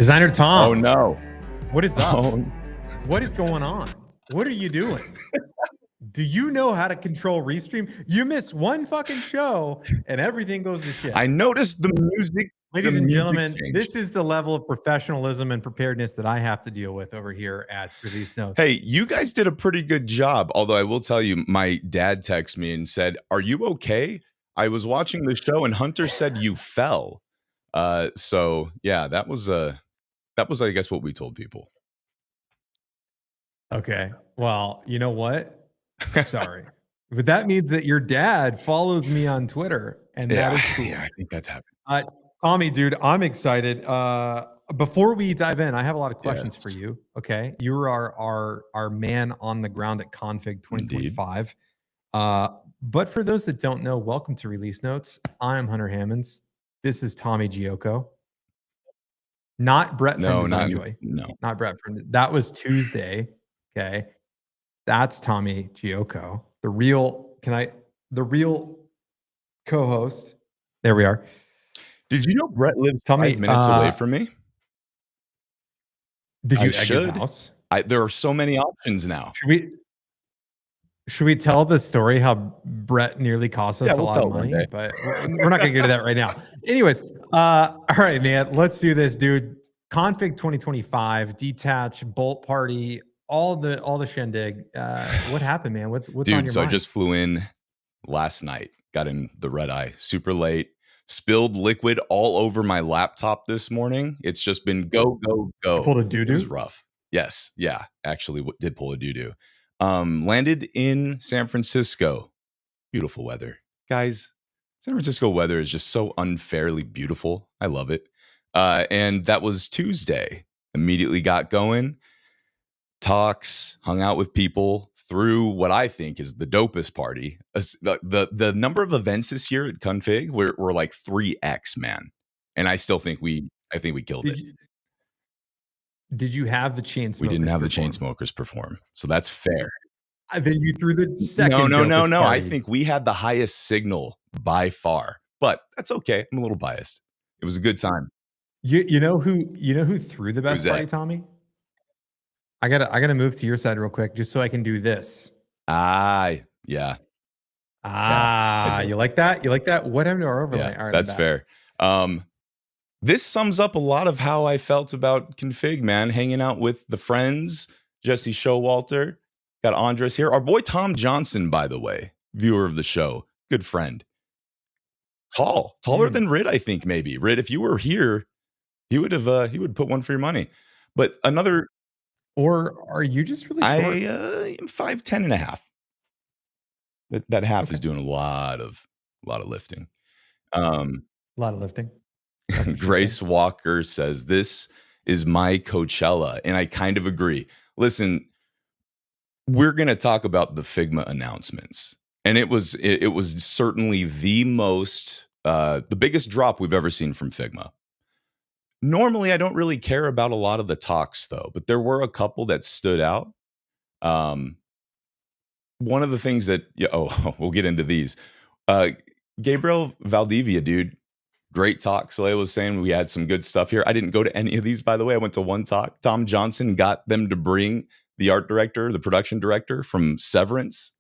Designer Tom. Oh no. What is up? Oh, What is going on? What are you doing? Do you know how to control Restream? You miss one fucking show and everything goes to shit. I noticed the music. Ladies and gentlemen, changed. this is the level of professionalism and preparedness that I have to deal with over here at Release Notes. Hey, you guys did a pretty good job. Although I will tell you, my dad texted me and said, "Are you okay? I was watching the show and Hunter said you fell." So yeah, that was I guess what we told people. Okay. Well, you know what? Sorry. But that means that your dad follows me on Twitter, and that is cool. Yeah, I think that's happened. Tommy, dude, I'm excited. Before we dive in, I have a lot of questions for you. Okay, you are our man on the ground at Config 2025. But for those that don't know, welcome to Release Notes. I'm Hunter Hammonds. This is Tommy Gioco. Not Brett from Design Joy. No, not Brett from. That was Tuesday. Okay, that's Tommy Gioco, the real co-host. There we are. Did you know Brett lives 5 minutes away from me? Did you egg his house? There are so many options now. Should we tell the story how Brett nearly cost us a lot of money? But we're not going to get to that right now. Anyways, all right, man, let's do this, dude. Config 2025, detach, bolt party, all the shindig. What happened, man? What's on your mind? I just flew in last night. Got in the red eye super late. Spilled liquid all over my laptop this morning. It's just been go. You pulled a doo-doo? It was rough. Yes. Yeah. Actually did pull a doo-doo. Landed in San Francisco. Beautiful weather. Guys, San Francisco weather is just so unfairly beautiful. I love it. And that was Tuesday. Immediately got going. Talks, hung out with people, through what I think is the dopest party. The number of events this year at Config were like 3x, man. And I still think we killed it. Did you have the Chainsmokers? We didn't have the Chainsmokers perform. So that's fair. Then you threw the second. No. Party. I think we had the highest signal by far. But that's okay. I'm a little biased. It was a good time. You know who threw the best party, Tommy? I gotta move to your side real quick just so I can do this. Yeah. You like that? You like that? What happened to our overlay? Yeah, all right, that's fair. This sums up a lot of how I felt about Config, man. Hanging out with the friends, Jesse Showalter, got Andres here. Our boy Tom Johnson, by the way, viewer of the show, good friend. Taller than Rid, I think maybe. Rid, if you were here, he would put one for your money. But another. Or are you just really short? I am 5'10" and a half. That half is doing a lot of lifting. A lot of lifting. Grace Walker says, "This is my Coachella," and I kind of agree. Listen, we're going to talk about the Figma announcements, and it was certainly the biggest drop we've ever seen from Figma. Normally, I don't really care about a lot of the talks, though, but there were a couple that stood out. One of the things that, we'll get into these. Gabriel Valdivia, dude, great talk. Soleio was saying we had some good stuff here. I didn't go to any of these, by the way. I went to one talk. Tom Johnson got them to bring the art director, the production director from Severance.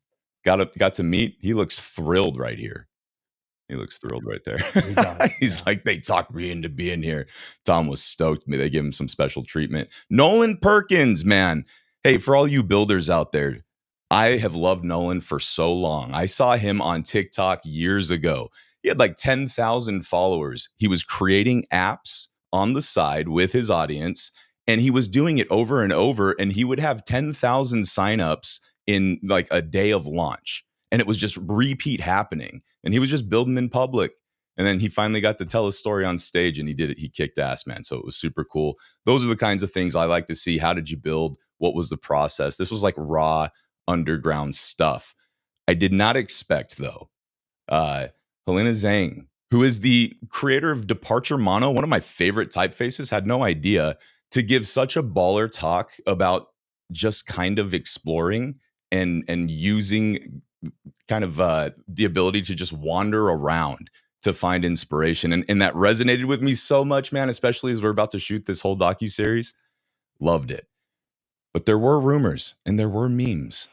Got to meet. He looks thrilled right here. He looks thrilled right there. He's like, they talked me into being here. Tom was stoked. They gave him some special treatment. Nolan Perkins, man. Hey, for all you builders out there, I have loved Nolan for so long. I saw him on TikTok years ago. He had like 10,000 followers. He was creating apps on the side with his audience, and he was doing it over and over, and he would have 10,000 signups in like a day of launch. And it was just repeat happening. And he was just building in public. And then he finally got to tell his story on stage, and he did it. He kicked ass, man. So it was super cool. Those are the kinds of things I like to see. How did you build? What was the process? This was like raw underground stuff. I did not expect, though, Helena Zhang, who is the creator of Departure Mono, one of my favorite typefaces, had no idea to give such a baller talk about just kind of exploring and using kind of the ability to just wander around to find inspiration. And that resonated with me so much, man, especially as we're about to shoot this whole docuseries. Loved it. But there were rumors and there were memes.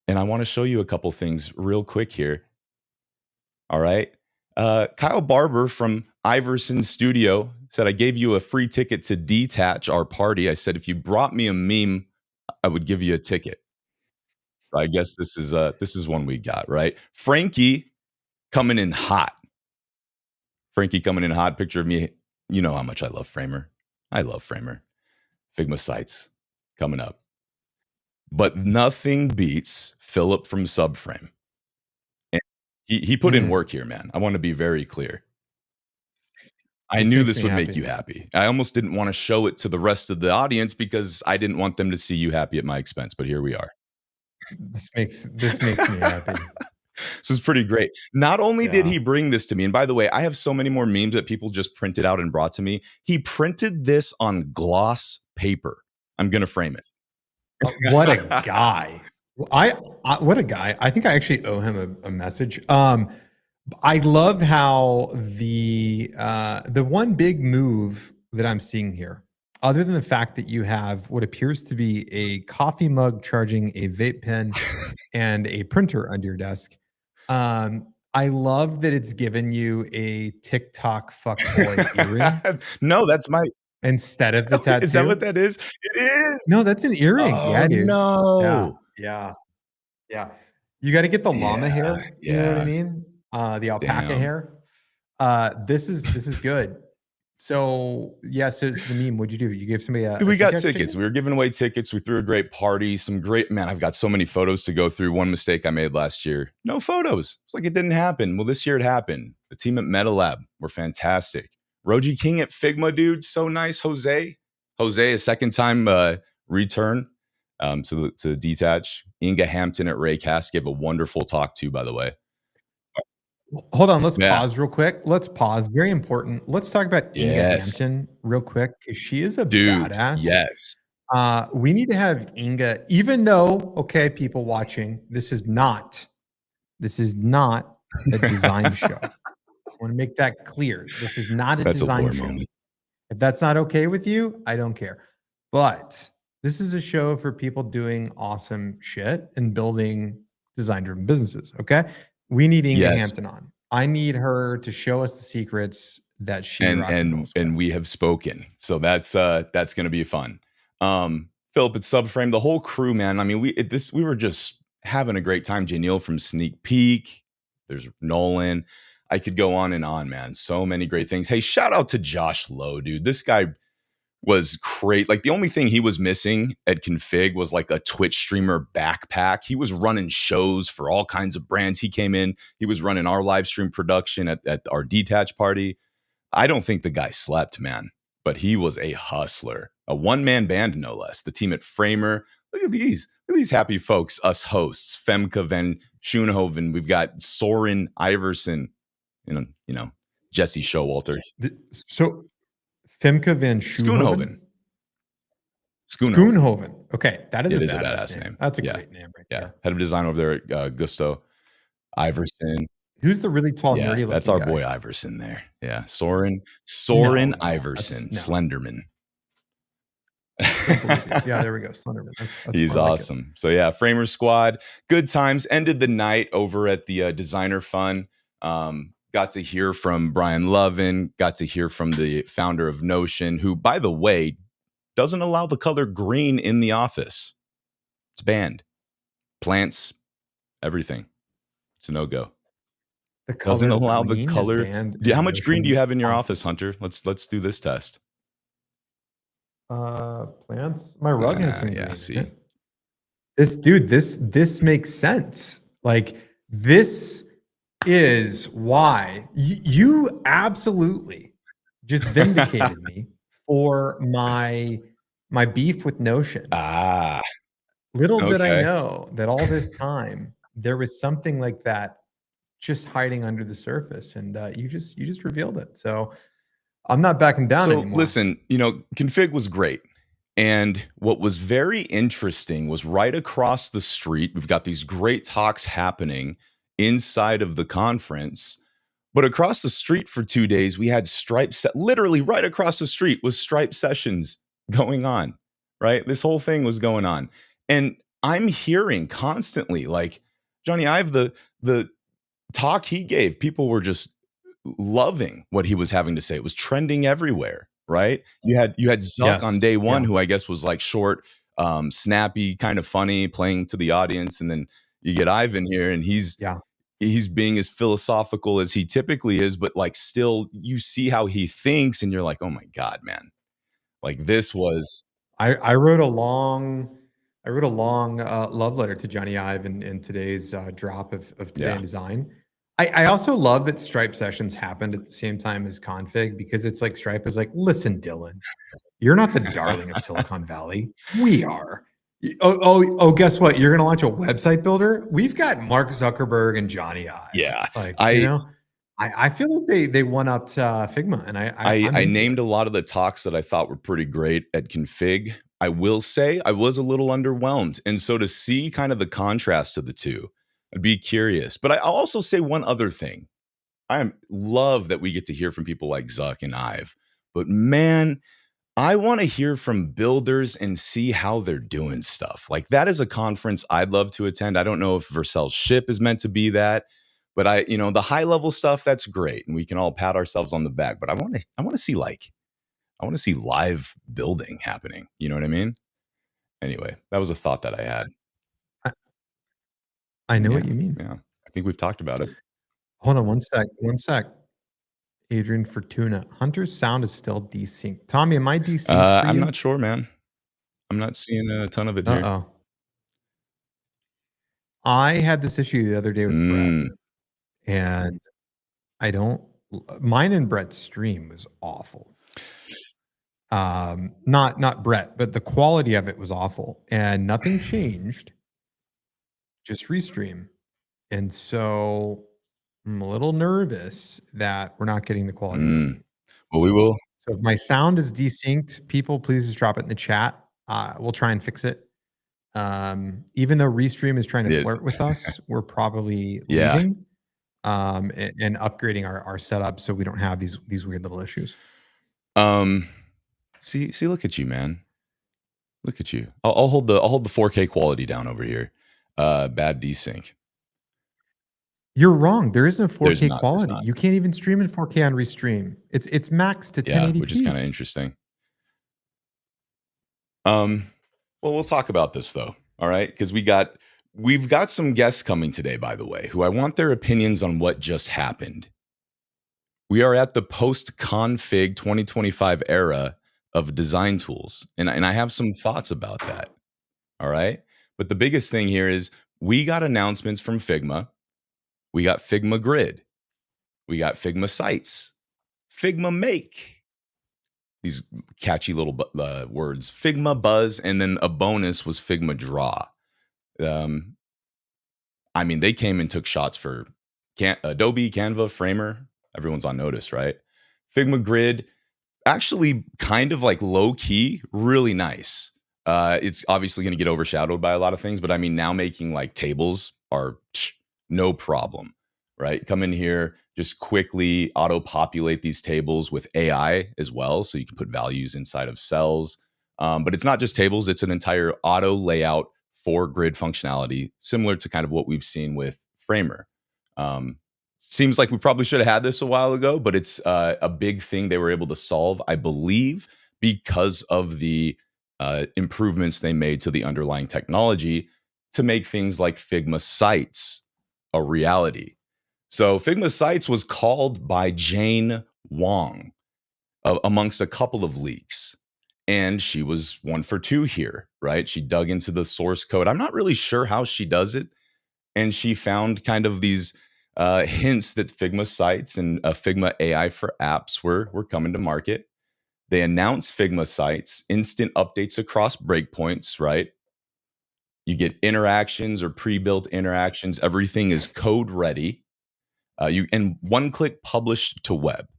And I want to show you a couple things real quick here. All right. Kyle Barber from Iverson Studio said, I gave you a free ticket to Detach, our party. I said, if you brought me a meme, I would give you a ticket. I guess this is one we got, right? Frankie coming in hot. Picture of me. You know how much I love Framer. I love Framer. Figma sites coming up. But nothing beats Philip from Subframe. And he put in work here, man. I want to be very clear. I knew this would make you happy. I almost didn't want to show it to the rest of the audience because I didn't want them to see you happy at my expense. But here we are. This makes me happy. So it's pretty great. Not only did he bring this to me, and by the way, I have so many more memes that people just printed out and brought to me. He printed this on gloss paper. I'm going to frame it. What a guy. What a guy. I think I actually owe him a message. I love how the one big move that I'm seeing here, other than the fact that you have what appears to be a coffee mug charging a vape pen and a printer under your desk. I love that it's given you a TikTok fuckboy earring. No, that's my instead of the tattoo. Is that what that is? It is. No, that's an earring. Oh, yeah, dude. No. Yeah. You got to get the llama hair. You know what I mean? The alpaca hair. This is good. So so the meme, what'd you do? You gave somebody we got tickets. We were giving away tickets. We threw a great party. Man, I've got so many photos to go through. One mistake I made last year. No photos. It's like it didn't happen. Well, this year it happened. The team at MetaLab were fantastic. Roji King at Figma, dude. So nice. Jose, a second time return to Detach. Inga Hampton at Raycast gave a wonderful talk too, by the way. Hold on, let's pause real quick. Let's pause. Very important. Let's talk about Inga Hampton real quick because she is a badass. Yes. We need to have Inga, even though, okay, people watching, this is not a design show. I want to make that clear. This is not a design show. Moment. If that's not okay with you, I don't care. But this is a show for people doing awesome shit and building design-driven businesses, okay? We need Inga Hampton on. I need her to show us the secrets that she and we have spoken. So that's going to be fun. Philip at Subframe, the whole crew, man. I mean, we were just having a great time. Jay Neal from Sneak Peek. There's Nolan. I could go on and on, man. So many great things. Hey, shout out to Josh Lowe, dude. This guy was great. Like the only thing he was missing at Config was like a Twitch streamer backpack. He was running shows for all kinds of brands. He came in, he was running our live stream production at our Detach party. I don't think the guy slept, man, but he was a hustler, a one-man band, no less. The team at Framer. Look at these happy folks, us hosts, Femke van Schoonhoven. We've got Soren Iverson, you know, Jesse Showalter. So Femke van Schoonhoven. Schoonhoven. Okay, that is a badass name. That's a great name right there. Head of design over there at Gusto. Iverson. Who's the really tall, nerdy looking that's our guy? boy Iverson there. Yeah, Soren Iverson, Slenderman. Yeah, there we go. Slenderman. That's He's awesome. So yeah, Framer Squad, good times. Ended the night over at the Designer Fun. Got to hear from Brian Lovin, got to hear from the founder of Notion, who, by the way, doesn't allow the color green in the office. It's banned. Plants, everything. It's a no-go. Doesn't allow the color. How much green do you have in your office, Hunter? Let's do this test. Plants. My rug has some green. See, this makes sense. Like this is why you absolutely just vindicated me for my beef with Notion. Little did I know that all this time there was something like that just hiding under the surface, and you just revealed it. So I'm not backing down anymore. Listen, Config was great. And what was very interesting was right across the street, we've got these great talks happening inside of the conference. But across the street for 2 days, we had literally right across the street was Stripe sessions going on, right? This whole thing was going on. And I'm hearing constantly, like, Johnny Ive, the talk he gave, people were just loving what he was having to say. It was trending everywhere, right? You had Zuck on Yes. day one, Yeah. who I guess was like short, snappy, kind of funny, playing to the audience, and then you get Ivan here, and Yeah. he's being as philosophical as he typically is, but like still you see how he thinks, and you're like, oh my God, man. Like this was I wrote a long love letter to Johnny Ive in today's drop of Today yeah. in Design. I also love that Stripe sessions happened at the same time as Config, because it's like Stripe is like, listen, Dylan, you're not the darling of Silicon Valley. We are. Guess what? You're gonna launch a website builder. We've got Mark Zuckerberg and Johnny Ive. Yeah. Like, I I feel like they one upped Figma, and I'm I into named it. a lot of the talks that I thought were pretty great at Config. I will say I was a little underwhelmed. And so to see kind of the contrast of the two, I'd be curious. But I'll also say one other thing. Love that we get to hear from people like Zuck and Ive. But man, I want to hear from builders and see how they're doing stuff. Like that is a conference I'd love to attend. I don't know if Vercel's ship is meant to be that, but the high level stuff, that's great. And we can all pat ourselves on the back, but I want to see live building happening. You know what I mean? Anyway, that was a thought that I had. I, I know Yeah. what you mean. Yeah. I think we've talked about it. Hold on one sec. One sec. Adrian Fortuna. Hunter's sound is still desynced. Tommy, am I desynced for I'm you? not sure, man. I'm not seeing a ton of it here. Uh-oh. I had this issue the other day with Brett, and I don't mine and Brett's stream was awful. Not Brett, but the quality of it was awful, and nothing changed. Just restream. And so I'm a little nervous that we're not getting the quality that we need. Well, we will. So if my sound is desynced, people, please just drop it in the chat. We'll try and fix it. Even though Restream is trying to flirt with us, we're probably leaving and upgrading our setup so we don't have these weird little issues. See, look at you, man. Look at you. I'll hold the 4K quality down over here. Bad desync. You're wrong. There isn't 4K not, quality. You can't even stream in 4K on Restream. It's max to 1080p. Which is kind of interesting. Well, we'll talk about this though. All right, because we've got some guests coming today, by the way, who I want their opinions on what just happened. We are at the post-config 2025 era of design tools, and I have some thoughts about that. All right, but the biggest thing here is we got announcements from Figma. We got Figma Grid. We got Figma Sites. Figma Make. These catchy little words. Figma Buzz, and then a bonus was Figma Draw. I mean, they came and took shots for Adobe, Canva, Framer. Everyone's on notice, right? Figma Grid, actually kind of like low key, really nice. It's obviously going to get overshadowed by a lot of things, but I mean, now making like tables are no problem, right? Come in here, just quickly auto populate these tables with AI as well. So you can put values inside of cells. But it's not just tables, it's an entire auto layout for grid functionality, similar to kind of what we've seen with Framer. Seems like we probably should have had this a while ago, but it's a big thing they were able to solve, I believe, because of the improvements they made to the underlying technology to make things like Figma Sites a reality. So Figma Sites was called by Jane Wong amongst a couple of leaks. And she was 1 for 2 here, right? She dug into the source code. I'm not really sure how she does it. And she found kind of these hints that Figma Sites and Figma AI for apps were coming to market. They announced Figma Sites, instant updates across breakpoints, right? You get interactions or pre-built interactions. Everything is code ready. And one-click publish to web.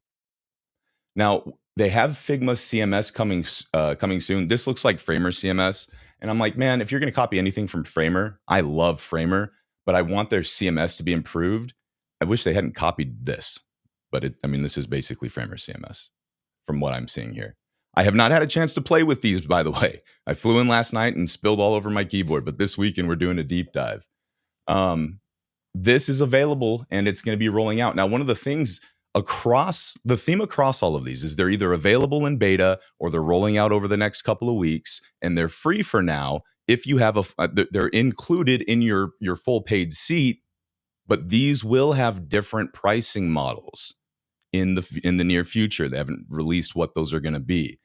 Now they have Figma CMS coming soon. This looks like Framer CMS, and I'm like, man, if you're going to copy anything from Framer, I love Framer, but I want their CMS to be improved. I wish they hadn't copied this. but I mean, this is basically Framer CMS from what I'm seeing here. I have not had a chance to play with these, by the way. I flew in last night and spilled all over my keyboard, but this weekend we're doing a deep dive. This is available and it's going to be rolling out. Now, one of the things across the theme across all of these is they're either available in beta or they're rolling out over the next couple of weeks, and they're free for now. If you have they're included in your full paid seat, but these will have different pricing models in the near future. They haven't released what those are going to be,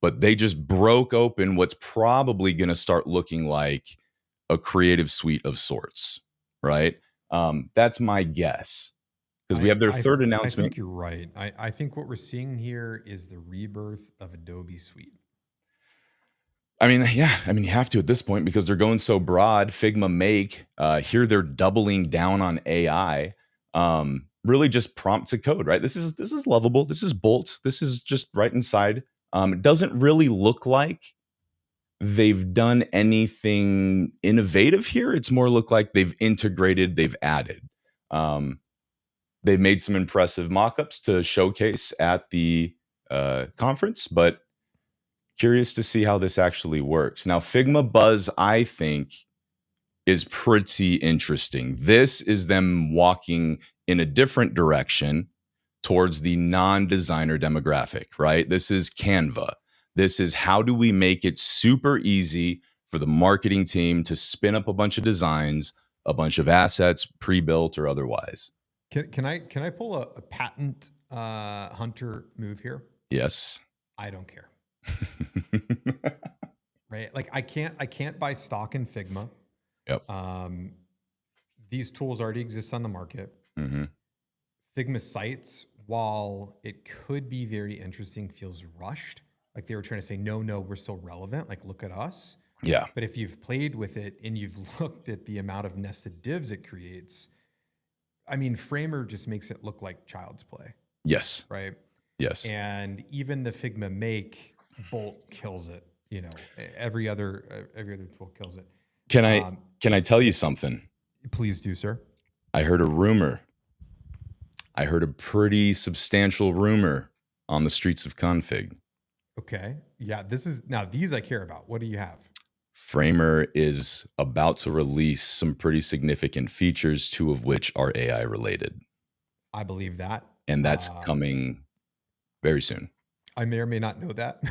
but they just broke open what's probably going to start looking like a creative suite of sorts, right? That's my guess, because we have their third announcement. I think you're right. I think what we're seeing here is the rebirth of Adobe Suite. I mean, yeah, I mean, you have to at this point because they're going so broad. Figma Make, here they're doubling down on AI. Really just prompt to code, right? This is lovable. This is bolts. This is just right inside. It doesn't really look like they've done anything innovative here. It's more look like they've integrated, they've added. They've made some impressive mock-ups to showcase at the conference, but curious to see how this actually works. Now, Figma Buzz, I think, is pretty interesting. This is them walking in a different direction towards the non-designer demographic, right? This is Canva. This is how do we make it super easy for the marketing team to spin up a bunch of designs, a bunch of assets, pre-built or otherwise. Can I pull a patent hunter move here? Yes. I don't care. Right? Like I can't buy stock in Figma. Yep. These tools already exist on the market. Mm-hmm. Figma Sites, while it could be very interesting, feels rushed. Like they were trying to say, no, we're still relevant. Like, look at us. Yeah. But if you've played with it and you've looked at the amount of nested divs it creates, I mean, Framer just makes it look like child's play. Yes. Right. Yes. And even the Figma Make bolt kills it. You know, every other tool kills it. Can I tell you something? Please do, sir. I heard a rumor. I heard a pretty substantial rumor on the streets of Config. Okay. Yeah, these I care about. What do you have? Framer is about to release some pretty significant features, 2 of which are AI related. I believe that. And that's coming very soon. I may or may not know that.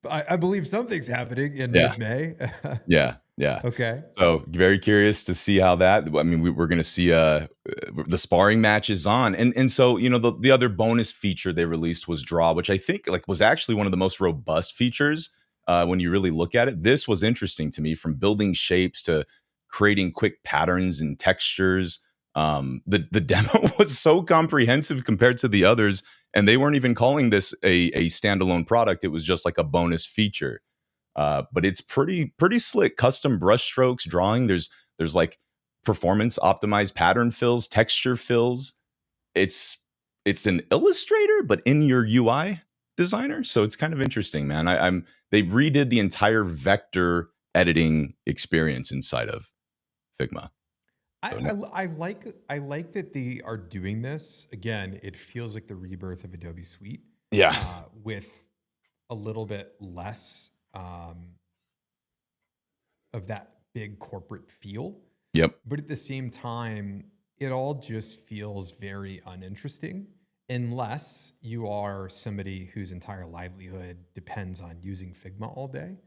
But I believe something's happening in mid-May. Yeah. Okay. So very curious to see how that. I mean, we're going to see the sparring matches on, and so the other bonus feature they released was draw, which I think was actually one of the most robust features when you really look at it. This was interesting to me, from building shapes to creating quick patterns and textures. The demo was so comprehensive compared to the others, and they weren't even calling this a standalone product. It was just like a bonus feature. But it's pretty slick. Custom brush strokes, drawing. There's like performance optimized pattern fills, texture fills. It's an Illustrator, but in your UI designer. So it's kind of interesting, man. They redid the entire vector editing experience inside of Figma. I like that they are doing this. Again, it feels like the rebirth of Adobe Suite. Yeah. With a little bit less of that big corporate feel. Yep. But at the same time, it all just feels very uninteresting unless you are somebody whose entire livelihood depends on using Figma all day.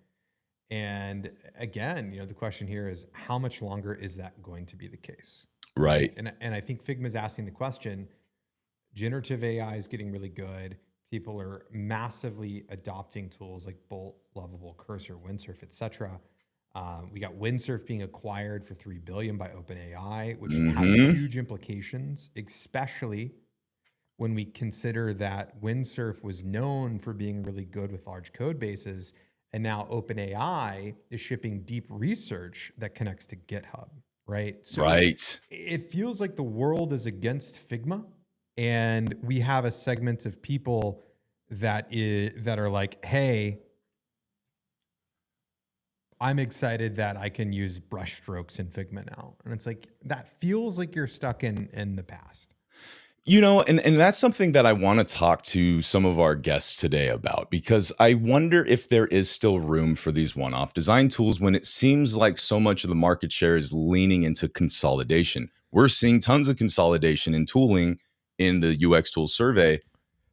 And again, the question here is, how much longer is that going to be the case? Right. And I think Figma's asking the question. Generative AI is getting really good. People are massively adopting tools like Bolt, Lovable, Cursor, Windsurf, etc. We got Windsurf being acquired for $3 billion by OpenAI, which has huge implications, especially when we consider that Windsurf was known for being really good with large code bases, and now OpenAI is shipping deep research that connects to GitHub, right? So it feels like the world is against Figma. And we have a segment of people that are like, hey, I'm excited that I can use brush strokes in Figma now. And it's like, that feels like you're stuck in the past. And that's something that I want to talk to some of our guests today about, because I wonder if there is still room for these one-off design tools when it seems like so much of the market share is leaning into consolidation. We're seeing tons of consolidation in tooling in the UX tool survey,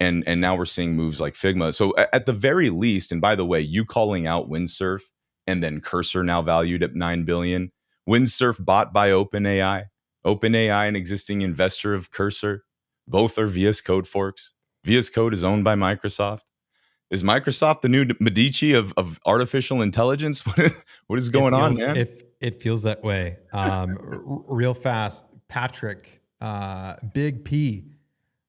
and now we're seeing moves like Figma. So at the very least, and by the way, you calling out Windsurf and then Cursor now valued at 9 billion. Windsurf bought by OpenAI. OpenAI, an existing investor of Cursor. Both are VS Code forks. VS Code is owned by Microsoft. Is Microsoft the new Medici of artificial intelligence? What is going on, man? It feels that way. Real fast, Patrick, Big P.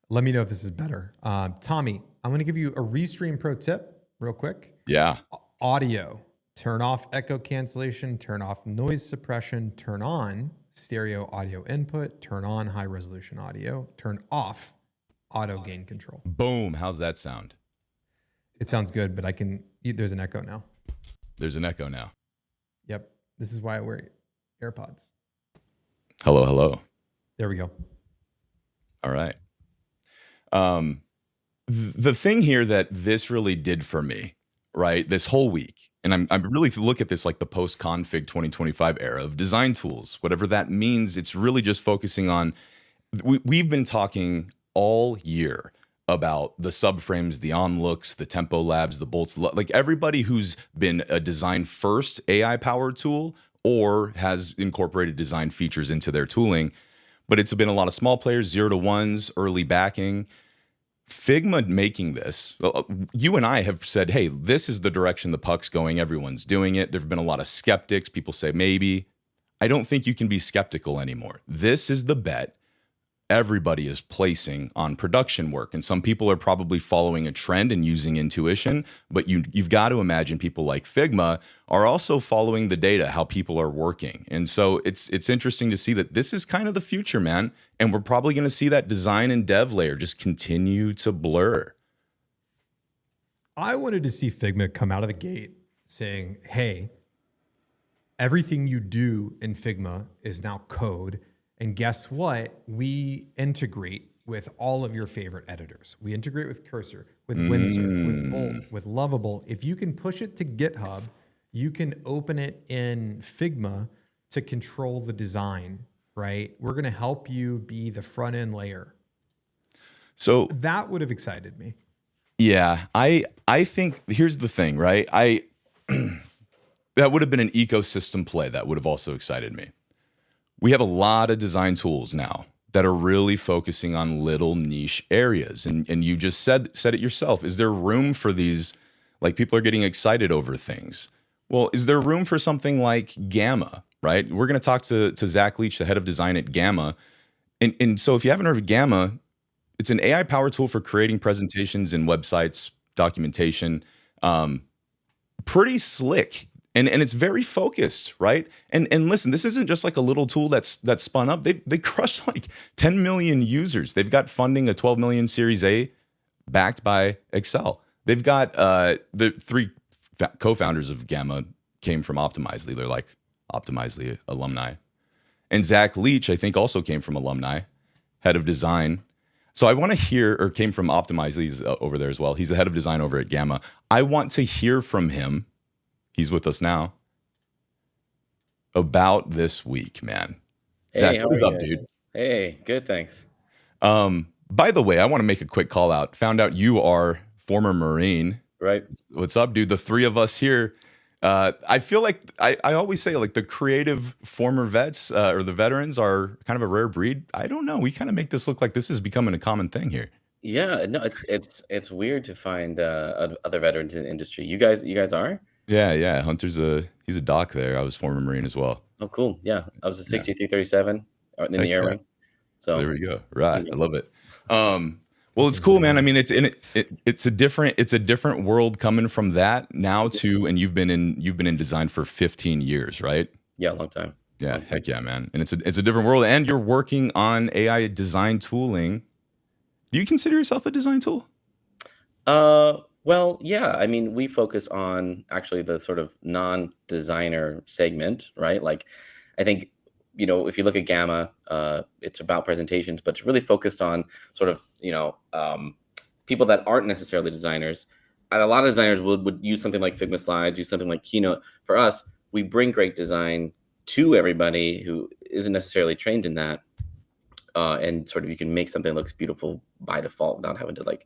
Let me know if this is better. Tommy, I'm going to give you a Restream pro tip real quick. Yeah. Audio. Turn off echo cancellation. Turn off noise suppression. Turn on stereo audio input, turn on high resolution audio, turn off auto gain control. Boom. How's that sound? It sounds good, but there's an echo now. There's an echo now. Yep. This is why I wear AirPods. Hello, hello. There we go. All right. The thing here that this really did for me, right, this whole week, and I'm really look at this like the post-config 2025 era of design tools, whatever that means. It's really just focusing on, we've been talking all year about the subframes, the onlooks, the tempo labs, the bolts, like everybody who's been a design first AI powered tool or has incorporated design features into their tooling. But it's been a lot of small players, 0 to 1s, early backing. Figma making this, you and I have said, hey, this is the direction the puck's going. Everyone's doing it. There've been a lot of skeptics. People say maybe. I don't think you can be skeptical anymore. This is the bet everybody is placing on production work. And some people are probably following a trend and using intuition, but you've got to imagine people like Figma are also following the data, how people are working. And so it's interesting to see that this is kind of the future, man. And we're probably going to see that design and dev layer just continue to blur. I wanted to see Figma come out of the gate saying, hey, everything you do in Figma is now code. And guess what? We integrate with all of your favorite editors. We integrate with Cursor, with Windsurf, with Bolt, with Lovable. If you can push it to GitHub, you can open it in Figma to control the design, right? We're going to help you be the front end layer. So that would have excited me. Yeah, I think here's the thing, right? That would have been an ecosystem play that would have also excited me. We have a lot of design tools now that are really focusing on little niche areas. And you just said it yourself. Is there room for these? Like, people are getting excited over things. Well, is there room for something like Gamma, right? We're going to talk to Zach Leech, the head of design at Gamma. And so if you haven't heard of Gamma, it's an AI power tool for creating presentations and websites, documentation. Pretty slick. And it's very focused, right? And listen, this isn't just like a little tool that's spun up. They crushed like 10 million users. They've got funding, a 12 million Series A, backed by Excel. They've got the 3 co-founders of Gamma came from Optimizely. They're like Optimizely alumni. And Zach Leech, I think, also came from alumni, head of design. So I want to hear, or came from Optimizely, he's over there as well. He's the head of design over at Gamma. I want to hear from him. He's with us now. About this week, man. Hey, Zach, what is up, dude? Hey, good, thanks. By the way, I want to make a quick call out. Found out you are former Marine. Right. What's up, dude? The 3 of us here. I feel like I always say, like, the creative former vets or the veterans are kind of a rare breed. I don't know. We kind of make this look like this is becoming a common thing here. Yeah, no, it's weird to find other veterans in the industry. You guys are? Yeah. Hunter's he's a doc there. I was former Marine as well. Oh, cool. Yeah, I was a 6337 in the Air Wing. So there we go. Right, I love it. Well, it's cool, man. I mean, it's a different world coming from that now to, and you've been in design for 15 years, right? Yeah, a long time. Yeah, heck yeah, man. And it's a different world, and you're working on AI design tooling. Do you consider yourself a design tool? Well, yeah. I mean, we focus on actually the sort of non-designer segment, right? Like, I think if you look at Gamma, it's about presentations, but it's really focused on sort of, people that aren't necessarily designers. And a lot of designers would use something like Figma slides, use something like Keynote. For us, we bring great design to everybody who isn't necessarily trained in that. And sort of you can make something that looks beautiful by default without having to like.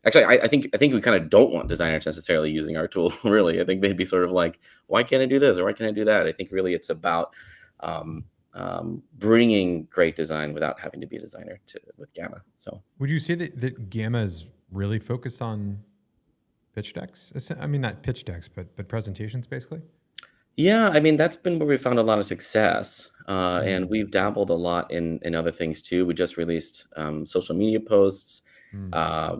Actually, I think we kind of don't want designers necessarily using our tool. Really, I think they'd be sort of like, why can't I do this or why can't I do that? I think really it's about bringing great design without having to be a designer with Gamma. So, would you say that Gamma is really focused on pitch decks? I mean, not pitch decks, but presentations, basically. Yeah, I mean, that's been where we found a lot of success. And we've dabbled a lot in other things too. We just released social media posts.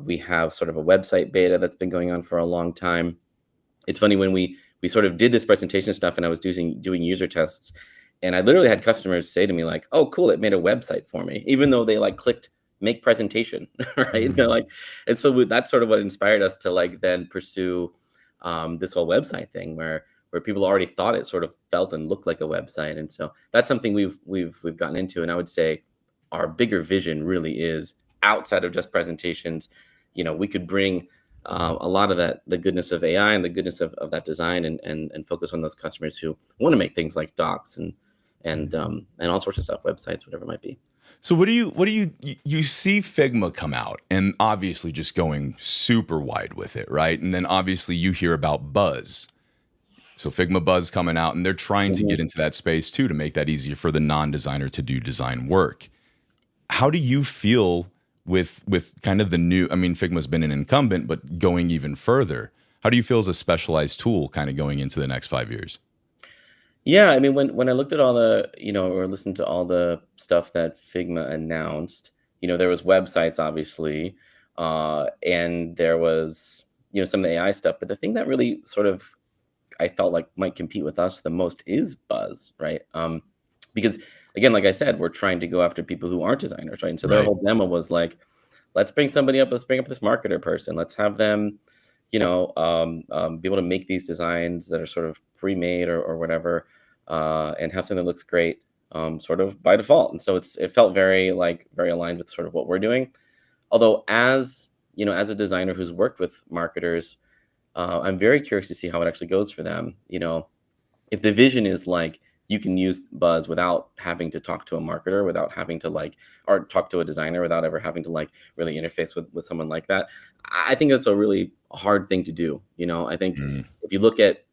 We have sort of a website beta that's been going on for a long time. It's funny when we sort of did this presentation stuff and I was doing user tests, and I literally had customers say to me like, "Oh, cool, it made a website for me," even though they like clicked make presentation, right? They're like, and so that's sort of what inspired us to like then pursue this whole website thing where people already thought it sort of felt and looked like a website. And so that's something we've gotten into. And I would say our bigger vision really is outside of just presentations. We could bring a lot of the goodness of AI and the goodness of that design and focus on those customers who want to make things like docs and all sorts of stuff, websites, whatever it might be. So what do you see Figma come out and obviously just going super wide with it, right? And then obviously you hear about Buzz. So Figma Buzz coming out and they're trying to get into that space too, to make that easier for the non-designer to do design work. How do you feel with kind of the new, I mean, Figma's been an incumbent, but going even further, how do you feel as a specialized tool kind of going into the next 5 years? Yeah, I mean, when I looked at all the, or listened to all the stuff that Figma announced, there was websites, obviously, and there was, some of the AI stuff. But the thing that really sort of I felt like might compete with us the most is Buzz, right? Because again, like I said, we're trying to go after people who aren't designers, right? And so their Right. whole demo was like, let's bring somebody up, let's bring up this marketer person, let's have them, be able to make these designs that are sort of pre-made or whatever, and have something that looks great, sort of by default. And so it felt very aligned with sort of what we're doing. Although as a designer who's worked with marketers, I'm very curious to see how it actually goes for them. If the vision is like you can use Buzz without having to talk to a marketer, without having to or talk to a designer, without ever having to really interface with someone like that, I think that's a really hard thing to do. I think if you look at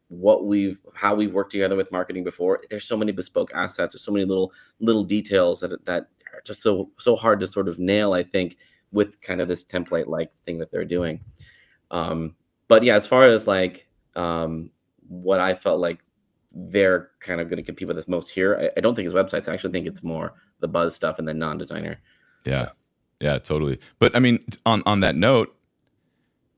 how we've worked together with marketing before, there's so many bespoke assets, there's so many little details that are just so hard to sort of nail, I think, with kind of this template like thing that they're doing. But yeah, as far as what I felt like they're kind of going to compete with us most here, I don't think it's websites. I actually think it's more the Buzz stuff and the non-designer. Yeah. So. Yeah, totally. But I mean, on that note,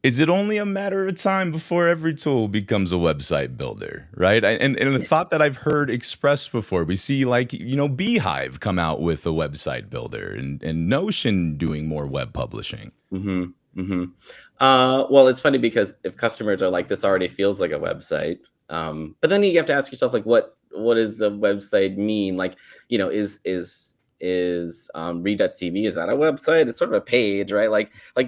is it only a matter of time before every tool becomes a website builder, right? And the thought that I've heard expressed before, we see Beehive come out with a website builder and Notion doing more web publishing. Well, it's funny because if customers are like, this already feels like a website, but then you have to ask yourself, like, what does the website mean? Is read.tv, is that a website? It's sort of a page, right? I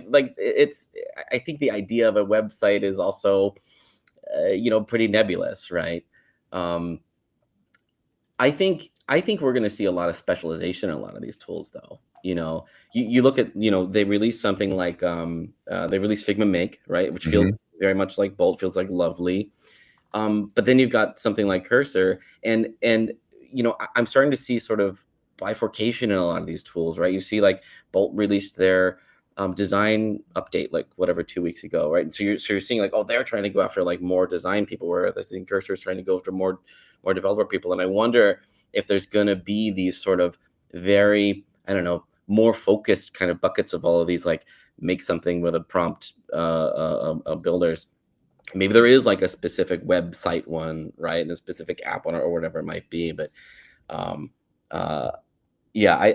think the idea of a website is also pretty nebulous, right? I think we're going to see a lot of specialization in a lot of these tools, though. You look at, they released something like they released Figma Make, right, which feels very much like Bolt, feels like Lovely. But then you've got something like Cursor, and I'm starting to see sort of bifurcation in a lot of these tools, right? You see Bolt released their design update 2 weeks ago, right? And so you're seeing they're trying to go after more design people, where I think Cursor is trying to go after more developer people. And I wonder if there's going to be these sort of very, I don't know, more focused kind of buckets of all of these, make something with a prompt builders. Maybe there is a specific website one, right, and a specific app one or whatever it might be. But yeah,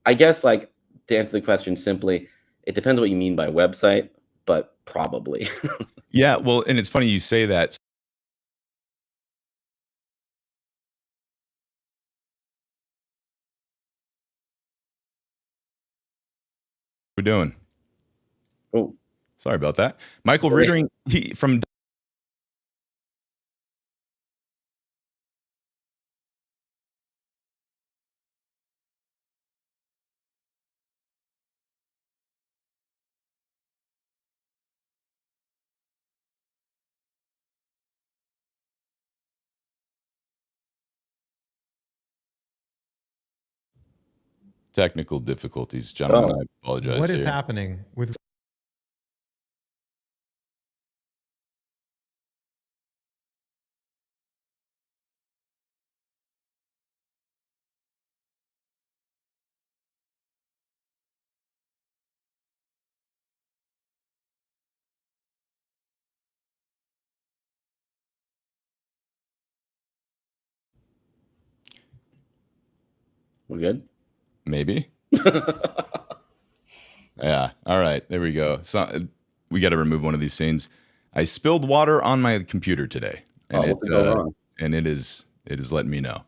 I guess to answer the question simply, it depends what you mean by website, but probably. Yeah, well, and it's funny you say that. We're doing. Oh, sorry about that. Michael Rittering, from. Technical difficulties, gentlemen. I apologize. What is happening with? we're good. Maybe. Yeah. All right. There we go. So we got to remove one of these scenes. I spilled water on my computer today, and what could go wrong? And it is letting me know.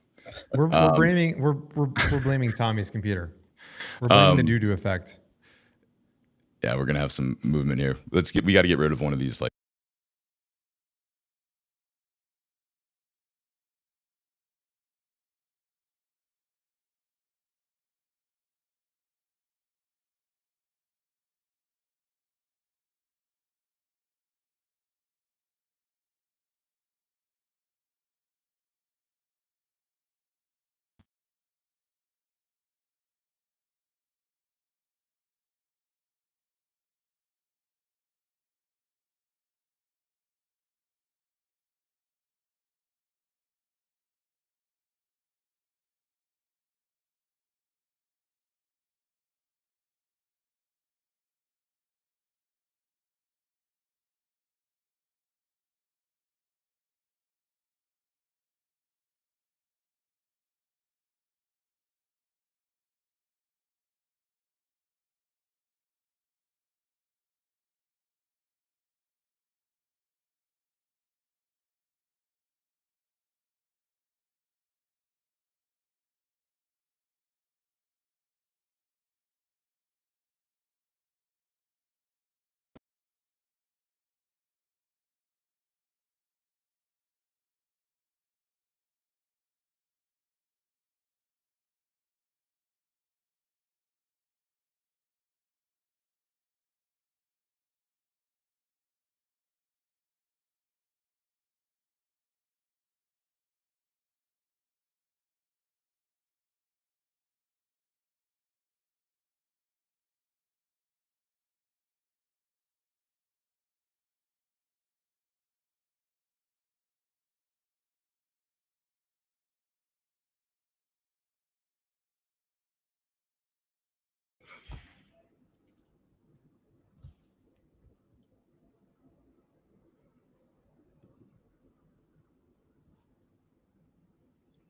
We're blaming Tommy's computer. We're blaming the doo-doo effect. Yeah, we're gonna have some movement here. We got to get rid of one of these. Like,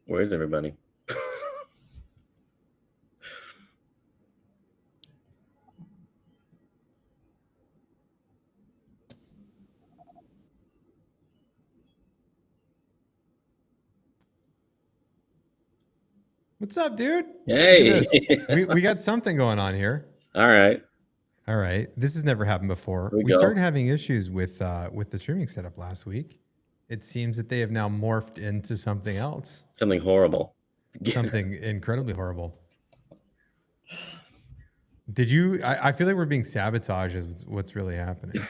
Where is everybody? What's up, dude? Hey. We got something going on here. All right. This has never happened before. We started having issues with the streaming setup last week. It seems that they have now morphed into something else. Something horrible. Something incredibly horrible. Did you? I feel like we're being sabotaged. Is what's really happening.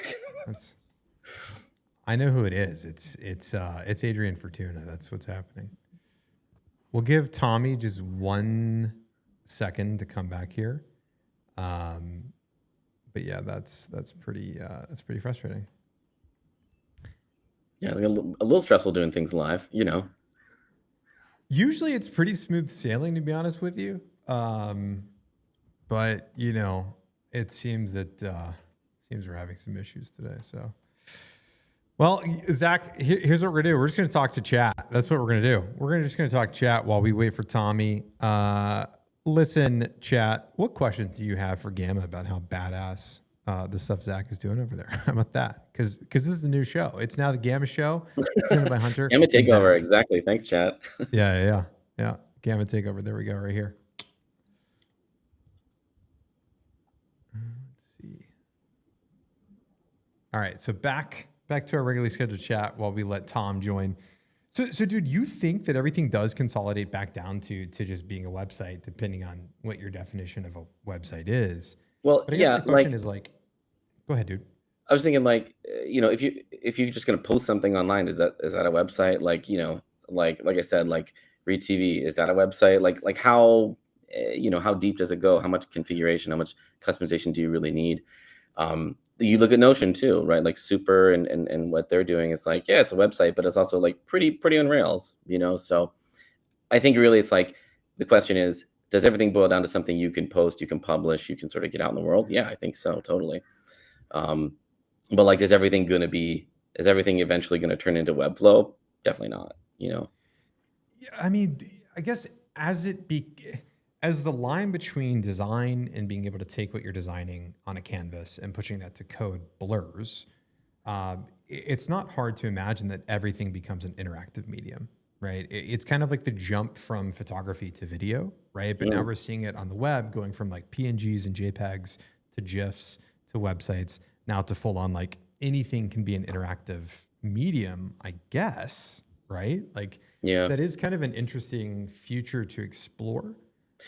I know who it is. It's Adrian Fortuna. That's what's happening. We'll give Tommy just 1 second to come back here. But yeah, that's pretty frustrating. Yeah, it's a little stressful doing things live, you know. Usually it's pretty smooth sailing, to be honest with you. But you know, it seems that we're having some issues today. So, well, Zach, here's what we're gonna do. We're just gonna talk to chat. That's what we're gonna do. We're just gonna talk chat while we wait for Tommy. Listen, chat. What questions do you have for Gamma about how badass the stuff Zach is doing over there? How about that? Because this is the new show. It's now the Gamma Show, presented by Hunter. Gamma Takeover. Exactly. Thanks, chat. Yeah. Gamma Takeover. There we go, right here. All right. So back to our regularly scheduled chat while we let Tom join. So dude, you think that everything does consolidate back down to just being a website, depending on what your definition of a website is. Well, But I guess yeah, my question is like, go ahead, dude. I was thinking like, if you're just gonna post something online, is that a website? Like, like I said, like Read TV, is that a website? Like how, how deep does it go? How much configuration, how much customization do you really need? You look at Notion too, right? Like Super and what they're doing is like, yeah, it's a website, but it's also like pretty on rails, So I think really it's like the question is, does everything boil down to something you can post, you can publish, you can sort of get out in the world? Yeah, I think so, totally. But like, is everything eventually going to turn into Webflow? Definitely not, Yeah, I mean, I guess as the line between design and being able to take what you're designing on a canvas and pushing that to code blurs, it's not hard to imagine that everything becomes an interactive medium, right? It's kind of like the jump from photography to video, right? But now we're seeing it on the web going from like PNGs and JPEGs to GIFs to websites, now to full on like anything can be an interactive medium, I guess, right? Like yeah. that is kind of an interesting future to explore.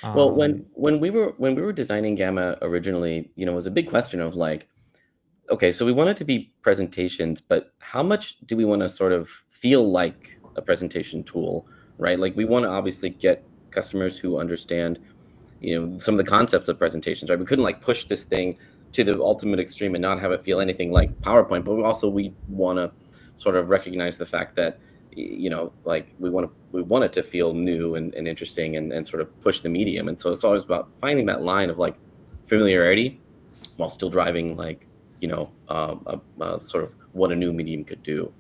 Well, when we were designing Gamma originally, it was a big question of like, okay, so we want it to be presentations, but how much do we want to sort of feel like a presentation tool, right? Like we want to obviously get customers who understand, some of the concepts of presentations, right? We couldn't like push this thing to the ultimate extreme and not have it feel anything like PowerPoint, but we want to sort of recognize the fact that, like we want it to feel new and interesting and sort of push the medium. And so it's always about finding that line of like familiarity while still driving like, sort of what a new medium could do.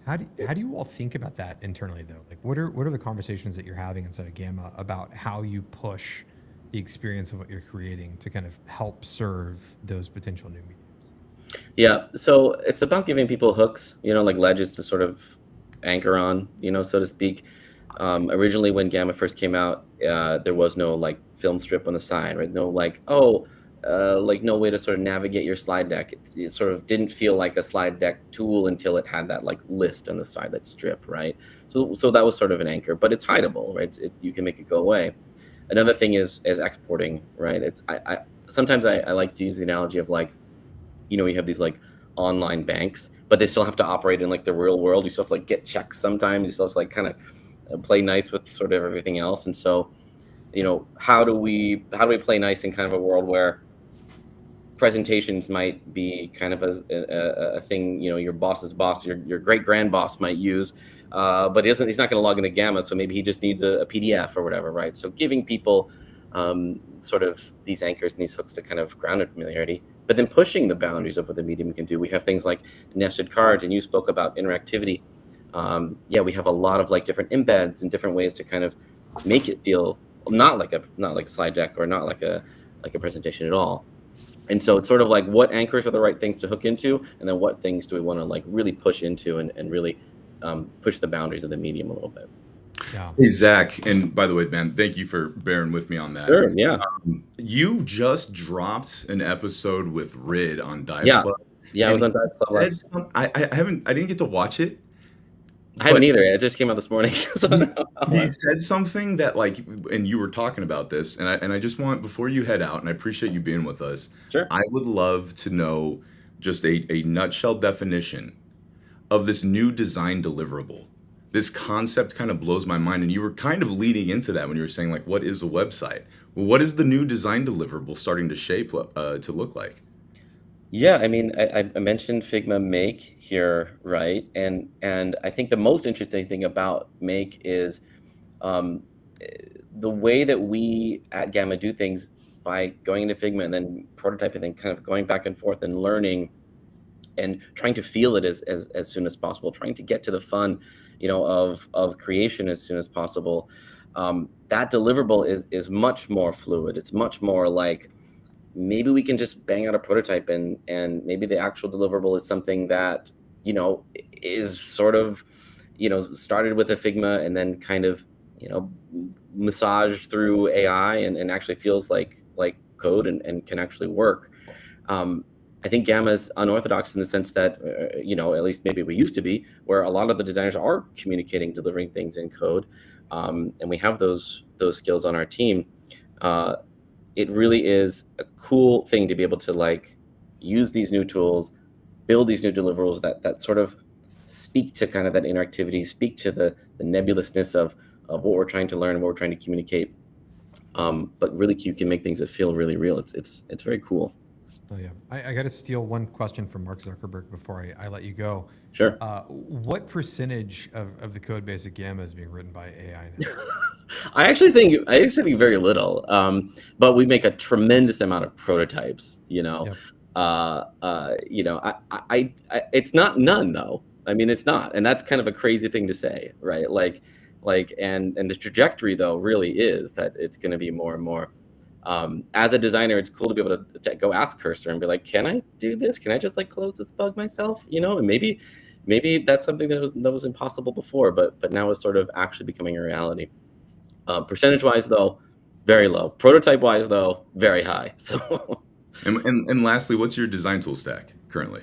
How do you all think about that internally though? Like what are the conversations that you're having inside of Gamma about how you push the experience of what you're creating to kind of help serve those potential new mediums? Yeah, so it's about giving people hooks, like ledges to sort of anchor on, so to speak. Originally, when Gamma first came out, there was no like film strip on the side, right? No like, like no way to sort of navigate your slide deck. It sort of didn't feel like a slide deck tool until it had that like list on the side, that strip, right? So that was sort of an anchor, but it's hideable, right? You can make it go away. Another thing is exporting, right? Sometimes I like to use the analogy of like, you have these like online banks, but they still have to operate in like the real world. You still have to like get checks sometimes. You still have to like kind of play nice with sort of everything else. And so, how do we play nice in kind of a world where presentations might be kind of a thing, your boss's boss, your great grand boss might use, but he's not going to log into Gamma, so maybe he just needs a PDF or whatever, right? So giving people sort of these anchors and these hooks to kind of ground in familiarity, but then pushing the boundaries of what the medium can do. We have things like nested cards, and you spoke about interactivity. We have a lot of like different embeds and different ways to kind of make it feel not like a slide deck or not like a presentation at all. And so it's sort of like what anchors are the right things to hook into, and then what things do we want to like really push into and really push the boundaries of the medium a little bit. Yeah. Hey, Zach, and by the way, man, thank you for bearing with me on that. Sure, yeah. You just dropped an episode with Rid on Dive Club. Yeah, I was on Dive Club. I didn't get to watch it. I haven't either. It just came out this morning. He said something that like, and you were talking about this, and I just want, before you head out, and I appreciate you being with us. Sure. I would love to know just a nutshell definition of this new design deliverable. This concept kind of blows my mind, and you were kind of leading into that when you were saying like, what is a website? Well, what is the new design deliverable starting to shape to look like? Yeah, I mean, I mentioned Figma Make here, right? And I think the most interesting thing about Make is the way that we at Gamma do things by going into Figma and then prototyping and kind of going back and forth and learning and trying to feel it as soon as possible, trying to get to the fun, of creation as soon as possible. That deliverable is much more fluid. It's much more like, maybe we can just bang out a prototype and maybe the actual deliverable is something that, is sort of, started with a Figma and then kind of, massaged through AI and actually feels like code and can actually work. I think Gamma is unorthodox in the sense that, at least maybe we used to be, where a lot of the designers are communicating, delivering things in code, and we have those skills on our team. It really is a cool thing to be able to like use these new tools, build these new deliverables that sort of speak to kind of that interactivity, speak to the nebulousness of what we're trying to learn, what we're trying to communicate. But really, you can make things that feel really real. It's very cool. Oh yeah, I got to steal one question from Mark Zuckerberg before I let you go. Sure. What percentage of the code base at Gamma is being written by AI now? I actually think very little. But we make a tremendous amount of prototypes. Yep. It's not none though. I mean, it's not, and that's kind of a crazy thing to say, right? And the trajectory though really is that it's going to be more and more. As a designer, it's cool to be able to go ask Cursor and be like, can I do this? Can I just like close this bug myself? And maybe that's something that was impossible before, but now it's sort of actually becoming a reality. Percentage wise though, very low. Prototype wise though, very high. So. And lastly, what's your design tool stack currently?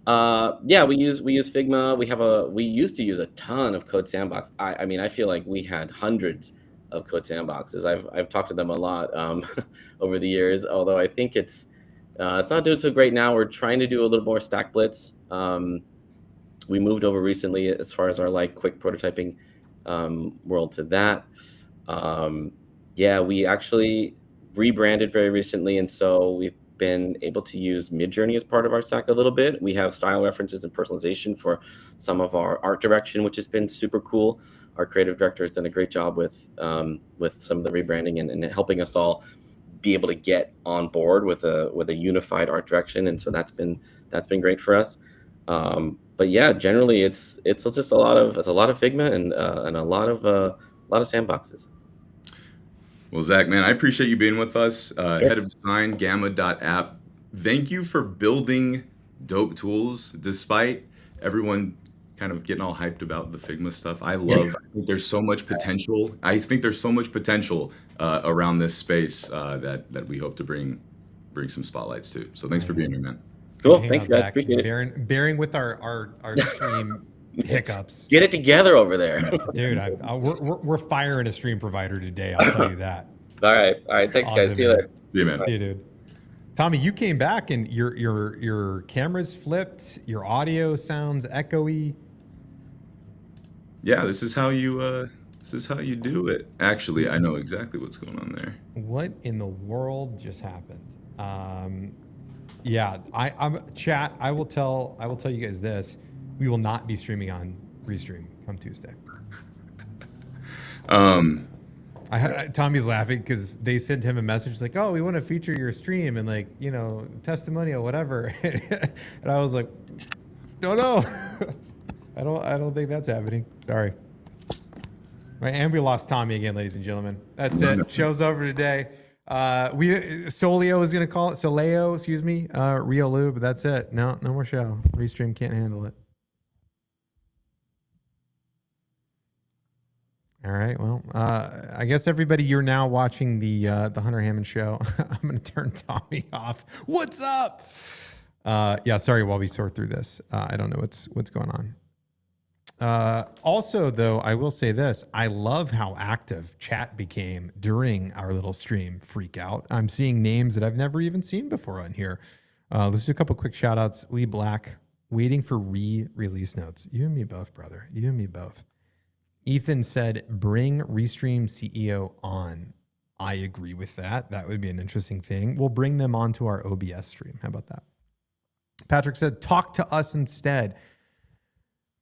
We use Figma. We used to use a ton of Code Sandbox. I mean, I feel like we had hundreds of Code Sandboxes. I've talked to them a lot over the years, although I think it's not doing so great now. We're trying to do a little more Stack Blitz. We moved over recently as far as our like quick prototyping world to that. We actually rebranded very recently, and so we've been able to use Midjourney as part of our stack a little bit. We have style references and personalization for some of our art direction, which has been super cool. Our creative director has done a great job with some of the rebranding and helping us all be able to get on board with a unified art direction, and so that's been great for us. But yeah, generally it's just a lot of Figma and a lot of sandboxes. Well, Zach, man, I appreciate you being with us. Head of design, Gamma.app. Thank you for building dope tools despite everyone kind of getting all hyped about the Figma stuff. I think there's so much potential. I think there's so much potential around this space that we hope to bring some spotlights to. So thanks for being here, man. Cool. Thanks, guys. Appreciate it. Bearing with our stream hiccups. Get it together over there. Dude, we're firing a stream provider today, I'll tell you that. All right. Thanks, awesome, guys. See you later. See you, man. See you, dude. Tommy, you came back and your camera's flipped, your audio sounds echoey. Yeah, this is how you do it. Actually, I know exactly what's going on there. What in the world just happened? I'm chat. I will tell you guys this. We will not be streaming on Restream come Tuesday. Tommy's laughing because they sent him a message like, "Oh, we want to feature your stream and like testimonial, whatever." And I was like, "No, I don't think that's happening. Sorry." Right, and we lost Tommy again, ladies and gentlemen. That's it. Show's over today. Soleio is gonna call it Soleio, excuse me, Ryo Lu, but that's it. No more show. Restream can't handle it. All right. Well, I guess everybody, you're now watching the Hunter Hammond show. I'm gonna turn Tommy off. What's up? Sorry. While we sort through this, I don't know what's going on. Also, though, I will say this: I love how active chat became during our little stream freak out. I'm seeing names that I've never even seen before on here. Let's do a couple quick shout outs. Lee Black, waiting for release notes. You and me both, brother. You and me both. Ethan said, bring Restream CEO on. I agree with that. That would be an interesting thing. We'll bring them onto our OBS stream. How about that? Patrick said, talk to us instead.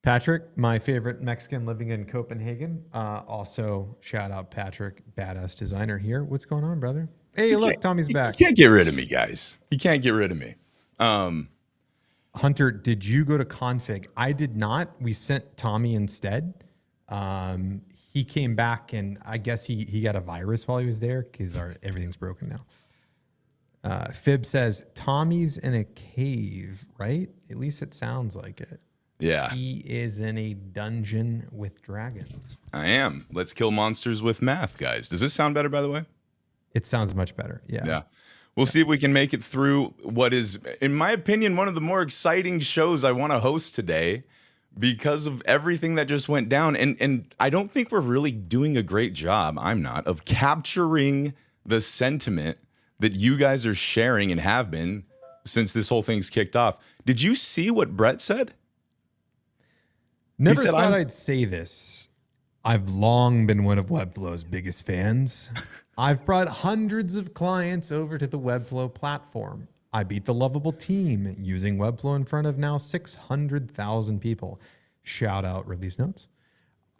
Patrick, my favorite Mexican living in Copenhagen. Also, shout out Patrick, badass designer here. What's going on, brother? Hey, look, Tommy's back. You can't get rid of me, guys. You can't get rid of me. Hunter, did you go to config? I did not. We sent Tommy instead. He came back and I guess he got a virus while he was there because everything's broken now. Fib says Tommy's in a cave, right? At least it sounds like it. Yeah. He is in a dungeon with dragons. I am. Let's kill monsters with math, guys. Does this sound better, by the way? It sounds much better. Yeah. Yeah. We'll see if we can make it through what is, in my opinion, one of the more exciting shows I want to host today because of everything that just went down. And I don't think we're really doing a great job, I'm not, of capturing the sentiment that you guys are sharing and have been since this whole thing's kicked off. Did you see what Brett said? Never thought I'd say this. I've long been one of Webflow's biggest fans. I've brought hundreds of clients over to the Webflow platform. I beat the lovable team using Webflow in front of now 600,000 people. Shout out release notes.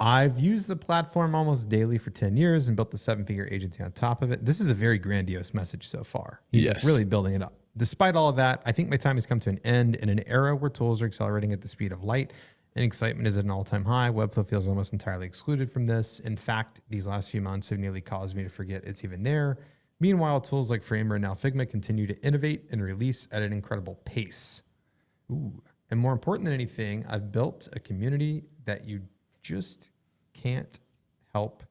I've used the platform almost daily for 10 years and built the 7-figure agency on top of it. This is a very grandiose message so far. He's like really building it up. Despite all of that, I think my time has come to an end in an era where tools are accelerating at the speed of light and excitement is at an all-time high. Webflow feels almost entirely excluded from this. In fact, these last few months have nearly caused me to forget it's even there. Meanwhile, tools like Framer and now Figma continue to innovate and release at an incredible pace. Ooh. And more important than anything, I've built a community that you just can't help.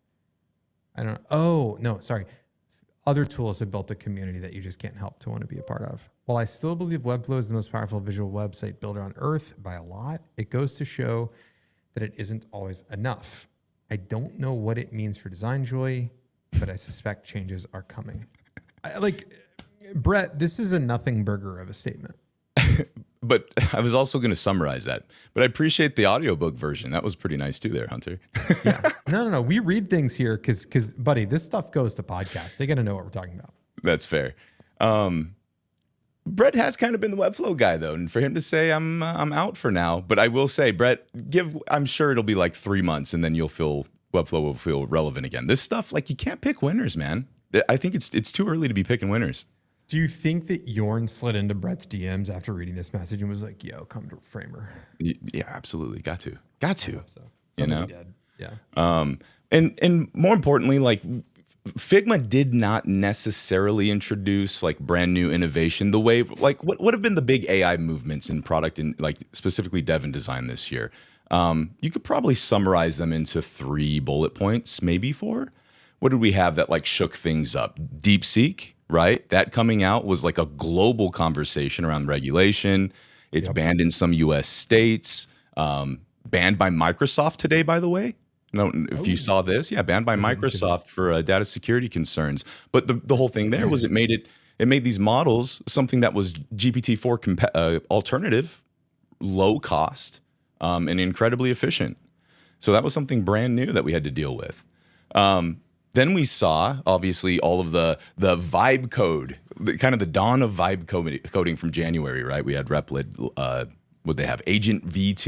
Other tools have built a community that you just can't help to want to be a part of. While I still believe Webflow is the most powerful visual website builder on earth by a lot, it goes to show that it isn't always enough. I don't know what it means for design joy, but I suspect changes are coming. Brett, this is a nothing burger of a statement. But I was also going to summarize that. But I appreciate the audiobook version. That was pretty nice too there, Hunter. Yeah. No. We read things here because, buddy, this stuff goes to podcasts. They got to know what we're talking about. That's fair. Brett has kind of been the Webflow guy, though. And for him to say, I'm out for now. But I will say, Brett, I'm sure it'll be like 3 months and then Webflow will feel relevant again. This stuff, like, you can't pick winners, man. I think it's too early to be picking winners. Do you think that Jorn slid into Brett's DMs after reading this message and was like, yo, come to Framer? Yeah, absolutely. Got to. So. You know? Did. Yeah. And more importantly, like, Figma did not necessarily introduce like brand new innovation the way, like, what have been the big AI movements in product and like specifically dev and design this year? You could probably summarize them into 3 bullet points, maybe 4. What did we have that like shook things up? DeepSeek, right? That coming out was like a global conversation around regulation. It's banned in some US states, banned by Microsoft today, by the way. If you saw this, banned by Microsoft for data security concerns. But the whole thing there was it made these models something that was GPT-4 alternative, low cost, and incredibly efficient. So that was something brand new that we had to deal with. Then we saw, obviously, all of the vibe code, kind of the dawn of vibe coding from January, right? We had Replit, would they have Agent V2?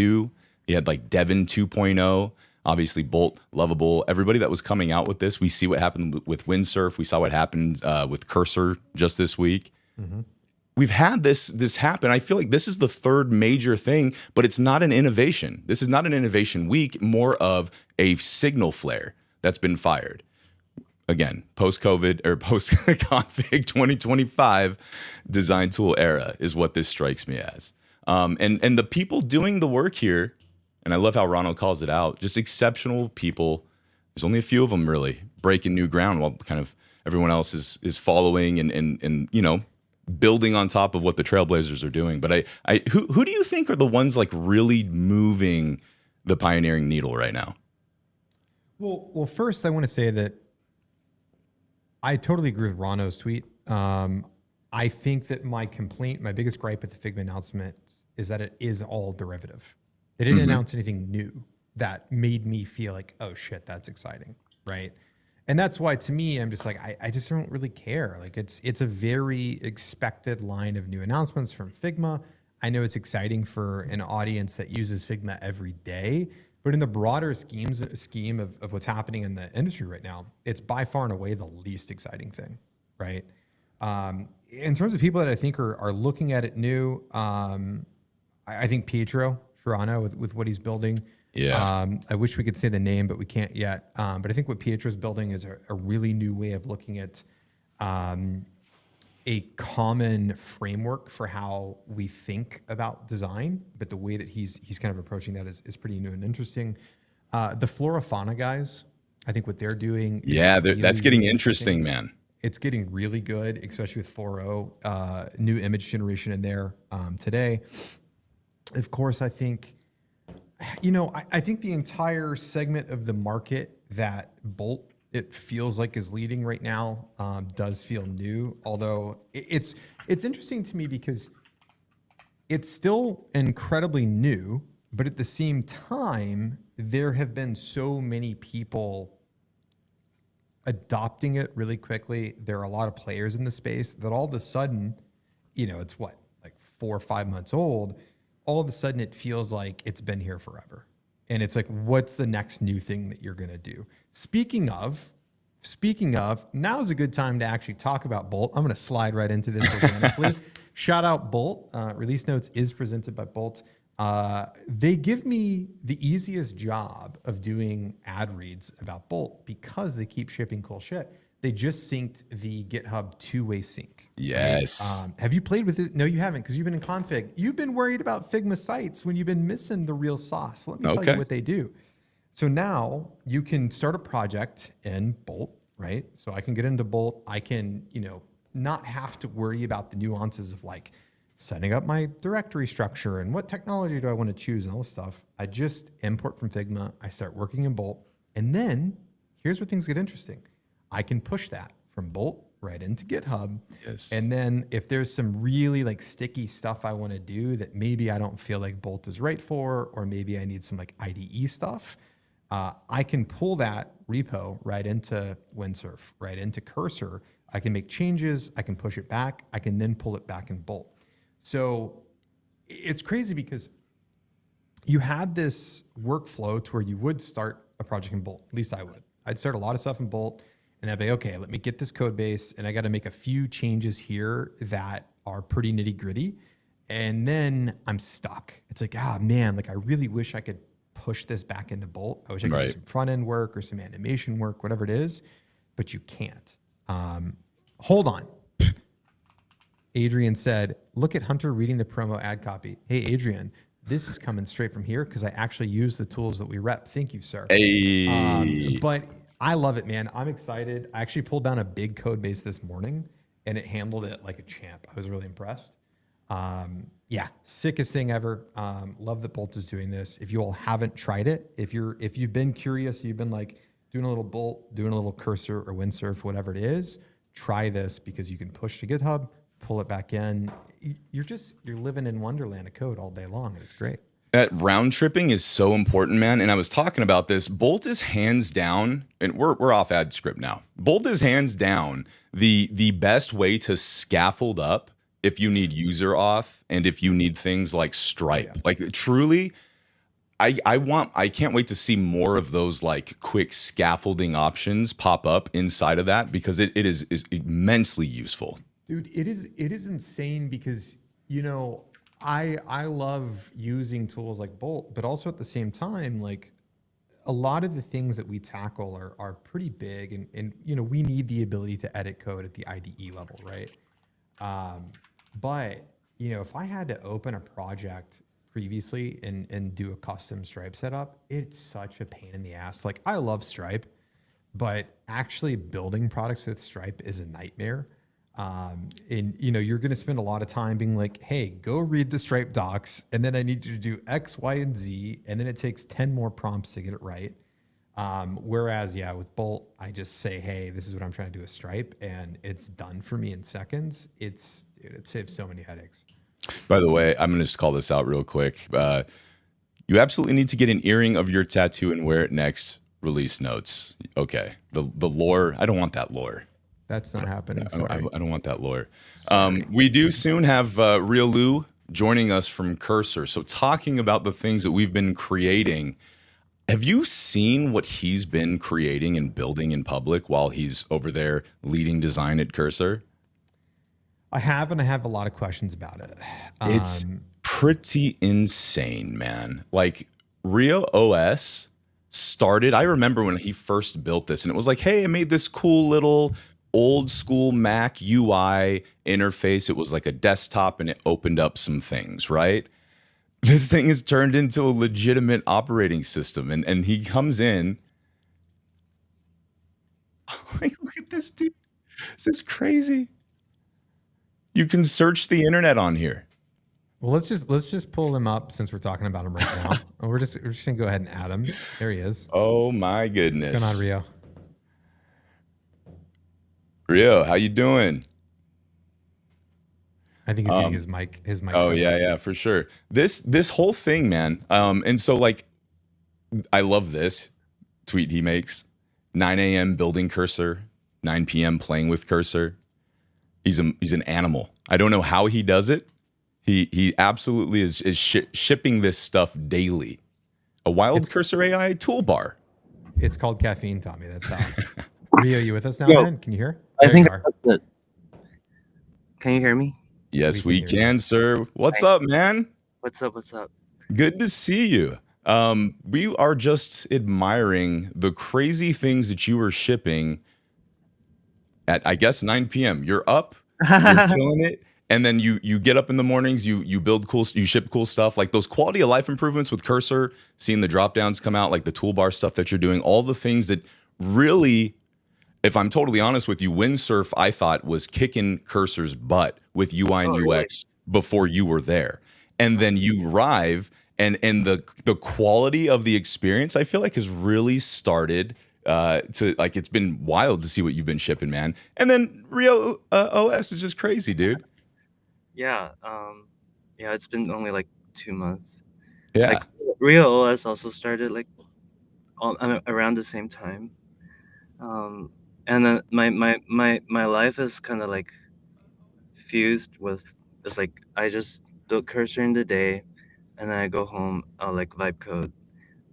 You had like Devin 2.0, obviously Bolt, Lovable, everybody that was coming out with this. We see what happened with Windsurf. We saw what happened with Cursor just this week. Mm-hmm. We've had this happen. I feel like this is the 3rd major thing, but it's not an innovation. This is not an innovation week, more of a signal flare that's been fired. Again, post-COVID or post-config 2025 design tool era is what this strikes me as. And the people doing the work here, and I love how Ronald calls it out, just exceptional people. There's only a few of them really breaking new ground while kind of everyone else is following and you know, building on top of what the Trailblazers are doing. But who do you think are the ones like really moving the pioneering needle right now? Well, first I want to say that I totally agree with Ronald's tweet. I think that my biggest gripe with the Figma announcement is that it is all derivative. They didn't announce anything new that made me feel like, oh shit, that's exciting, right? And that's why, to me, I'm just like, I just don't really care. Like, it's a very expected line of new announcements from Figma. I know it's exciting for an audience that uses Figma every day, but in the broader scheme of what's happening in the industry right now, it's by far and away the least exciting thing, right? In terms of people that I think are looking at it new, I think Pietro Ferrano with what he's building. Yeah. I wish we could say the name, but we can't yet. But I think what Pietro's building is a really new way of looking at a common framework for how we think about design, but the way that he's kind of approaching that is pretty new and interesting. The Flora Fauna guys, I think what they're doing. That's getting interesting, man. It's getting really good, especially with 4.0, new image generation in there today. Of course, I think, I think the entire segment of the market that Bolt, it feels like, is leading right now does feel new. Although it's interesting to me because it's still incredibly new, but at the same time, there have been so many people adopting it really quickly. There are a lot of players in the space that all of a sudden, it's what, like 4 or 5 months old. All of a sudden it feels like it's been here forever. And it's like, what's the next new thing that you're going to do? Speaking of, now is a good time to actually talk about Bolt. I'm going to slide right into this organically. Shout out Bolt. Release Notes is presented by Bolt. They give me the easiest job of doing ad reads about Bolt because they keep shipping cool shit. They just synced the GitHub two-way sync. Yes. Right? Have you played with it? No, you haven't, because you've been in config. You've been worried about Figma sites when you've been missing the real sauce. Let me tell you what they do. So now you can start a project in Bolt, right? So I can get into Bolt. I can, not have to worry about the nuances of like setting up my directory structure and what technology do I want to choose and all this stuff. I just import from Figma. I start working in Bolt. And then here's where things get interesting. I can push that from Bolt right into GitHub. Yes. And then if there's some really like sticky stuff I want to do that maybe I don't feel like Bolt is right for, or maybe I need some like IDE stuff, I can pull that repo right into Windsurf, right into Cursor. I can make changes. I can push it back. I can then pull it back in Bolt. So it's crazy because you had this workflow to where you would start a project in Bolt. At least I would. I'd start a lot of stuff in Bolt and I'd be, okay, let me get this code base and I got to make a few changes here that are pretty nitty gritty. And then I'm stuck. It's like, man, like I really wish I could push this back into Bolt. I wish I could do some front end work or some animation work, whatever it is, but you can't. Hold on. Adrian said, look at Hunter reading the promo ad copy. Hey, Adrian, this is coming straight from here because I actually use the tools that we rep. Thank you, sir. Hey. But I love it, man. I'm excited. I actually pulled down a big code base this morning and it handled it like a champ. I was really impressed. Sickest thing ever. Love that Bolt is doing this. If you all haven't tried it, if you've been curious, you've been like doing a little Bolt, doing a little Cursor or Windsurf, whatever it is, try this because you can push to GitHub, pull it back in. You're living in Wonderland of code all day long, and it's great. That round tripping is so important, man. And I was talking about this. Bolt is hands down, and we're off ad script now. Bolt is hands down the best way to scaffold up if you need user auth and if you need things like Stripe. Yeah. Like truly, I can't wait to see more of those like quick scaffolding options pop up inside of that because it is immensely useful. Dude, it is insane because, I love using tools like Bolt, but also at the same time, like a lot of the things that we tackle are pretty big and we need the ability to edit code at the IDE level, right? But if I had to open a project previously and do a custom Stripe setup, it's such a pain in the ass. Like I love Stripe, but actually building products with Stripe is a nightmare. And you're going to spend a lot of time being like, hey, go read the Stripe docs. And then I need you to do X, Y, and Z. And then it takes 10 more prompts to get it right. Whereas, with Bolt, I just say, hey, this is what I'm trying to do with Stripe. And it's done for me in seconds. It saves so many headaches. By the way, I'm going to just call this out real quick. You absolutely need to get an earring of your tattoo and wear it next. Release Notes. Okay. The lore. I don't want that lore. That's not happening. I don't want that lore. We do soon have Ryo Lu joining us from Cursor. So talking about the things that we've been creating, have you seen what he's been creating and building in public while he's over there leading design at Cursor? I have, and I have a lot of questions about it. It's pretty insane, man. Like Rio OS started, I remember when he first built this and it was like, hey, I made this cool little old school Mac UI interface. It was like a desktop and it opened up some things, right? This thing has turned into a legitimate operating system. And he comes in, like, look at this dude. This is crazy. You can search the internet on here. Well, let's just pull him up since we're talking about him right now. And we're just gonna go ahead and add him. There he is. Oh my goodness. What's going on, Rio? Rio, how you doing? I think he's getting his mic. Oh yeah, for sure. This whole thing, man. And so like, I love this tweet he makes. 9 a.m. building cursor, 9 p.m. playing with cursor. He's an animal. I don't know how he does it. He absolutely is shipping this stuff daily. A wild cursor AI toolbar. It's called caffeine, Tommy. That's how. Rio, you with us now, man? Can you hear? I think that's it. Can you hear me? Yes, we can, sir. What's up, man? What's up? What's up? Good to see you. We are just admiring the crazy things that you were shipping at, I guess, 9 p.m. You're up, you're killing it, and then you get up in the mornings, you build cool, you ship cool stuff, like those quality of life improvements with cursor, seeing the drop downs come out, like the toolbar stuff that you're doing, all the things that really, if I'm totally honest with you, Windsurf, I thought, was kicking Cursor's butt with UI and UX before you were there. And then you arrive, and the quality of the experience, I feel like, has really started to, like, it's been wild to see what you've been shipping, man. And then Rio OS is just crazy, dude. Yeah. Yeah, it's been only like 2 months. Yeah. Like, Rio OS also started like around the same time. And then my life is kind of like fused with this, like, I just build cursor in the day, and then I go home, I'll like vibe code,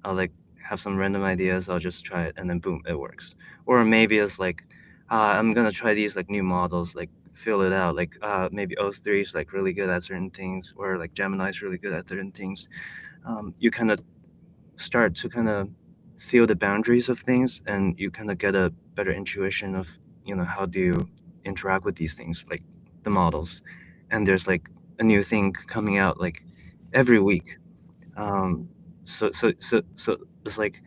I'll like have some random ideas, I'll just try it, and then boom, it works. Or maybe it's like, I'm gonna try these like new models, like feel it out, like maybe O3 is like really good at certain things, or like Gemini is really good at certain things. You kind of start to kind of feel the boundaries of things, and you kind of get a better intuition of, how do you interact with these things, like the models. And there's like a new thing coming out like every week. So it's like,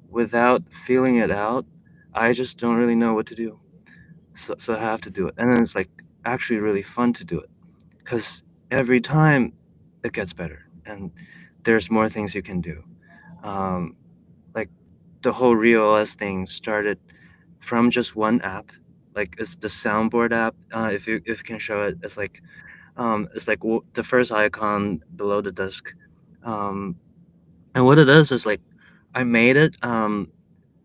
without feeling it out, I just don't really know what to do. So I have to do it, and then it's like actually really fun to do it, because every time it gets better, and there's more things you can do. Like the whole Rio OS thing started from just one app. Like, it's the soundboard app. If you can show it, it's like the first icon below the disk. And what it is like, I made it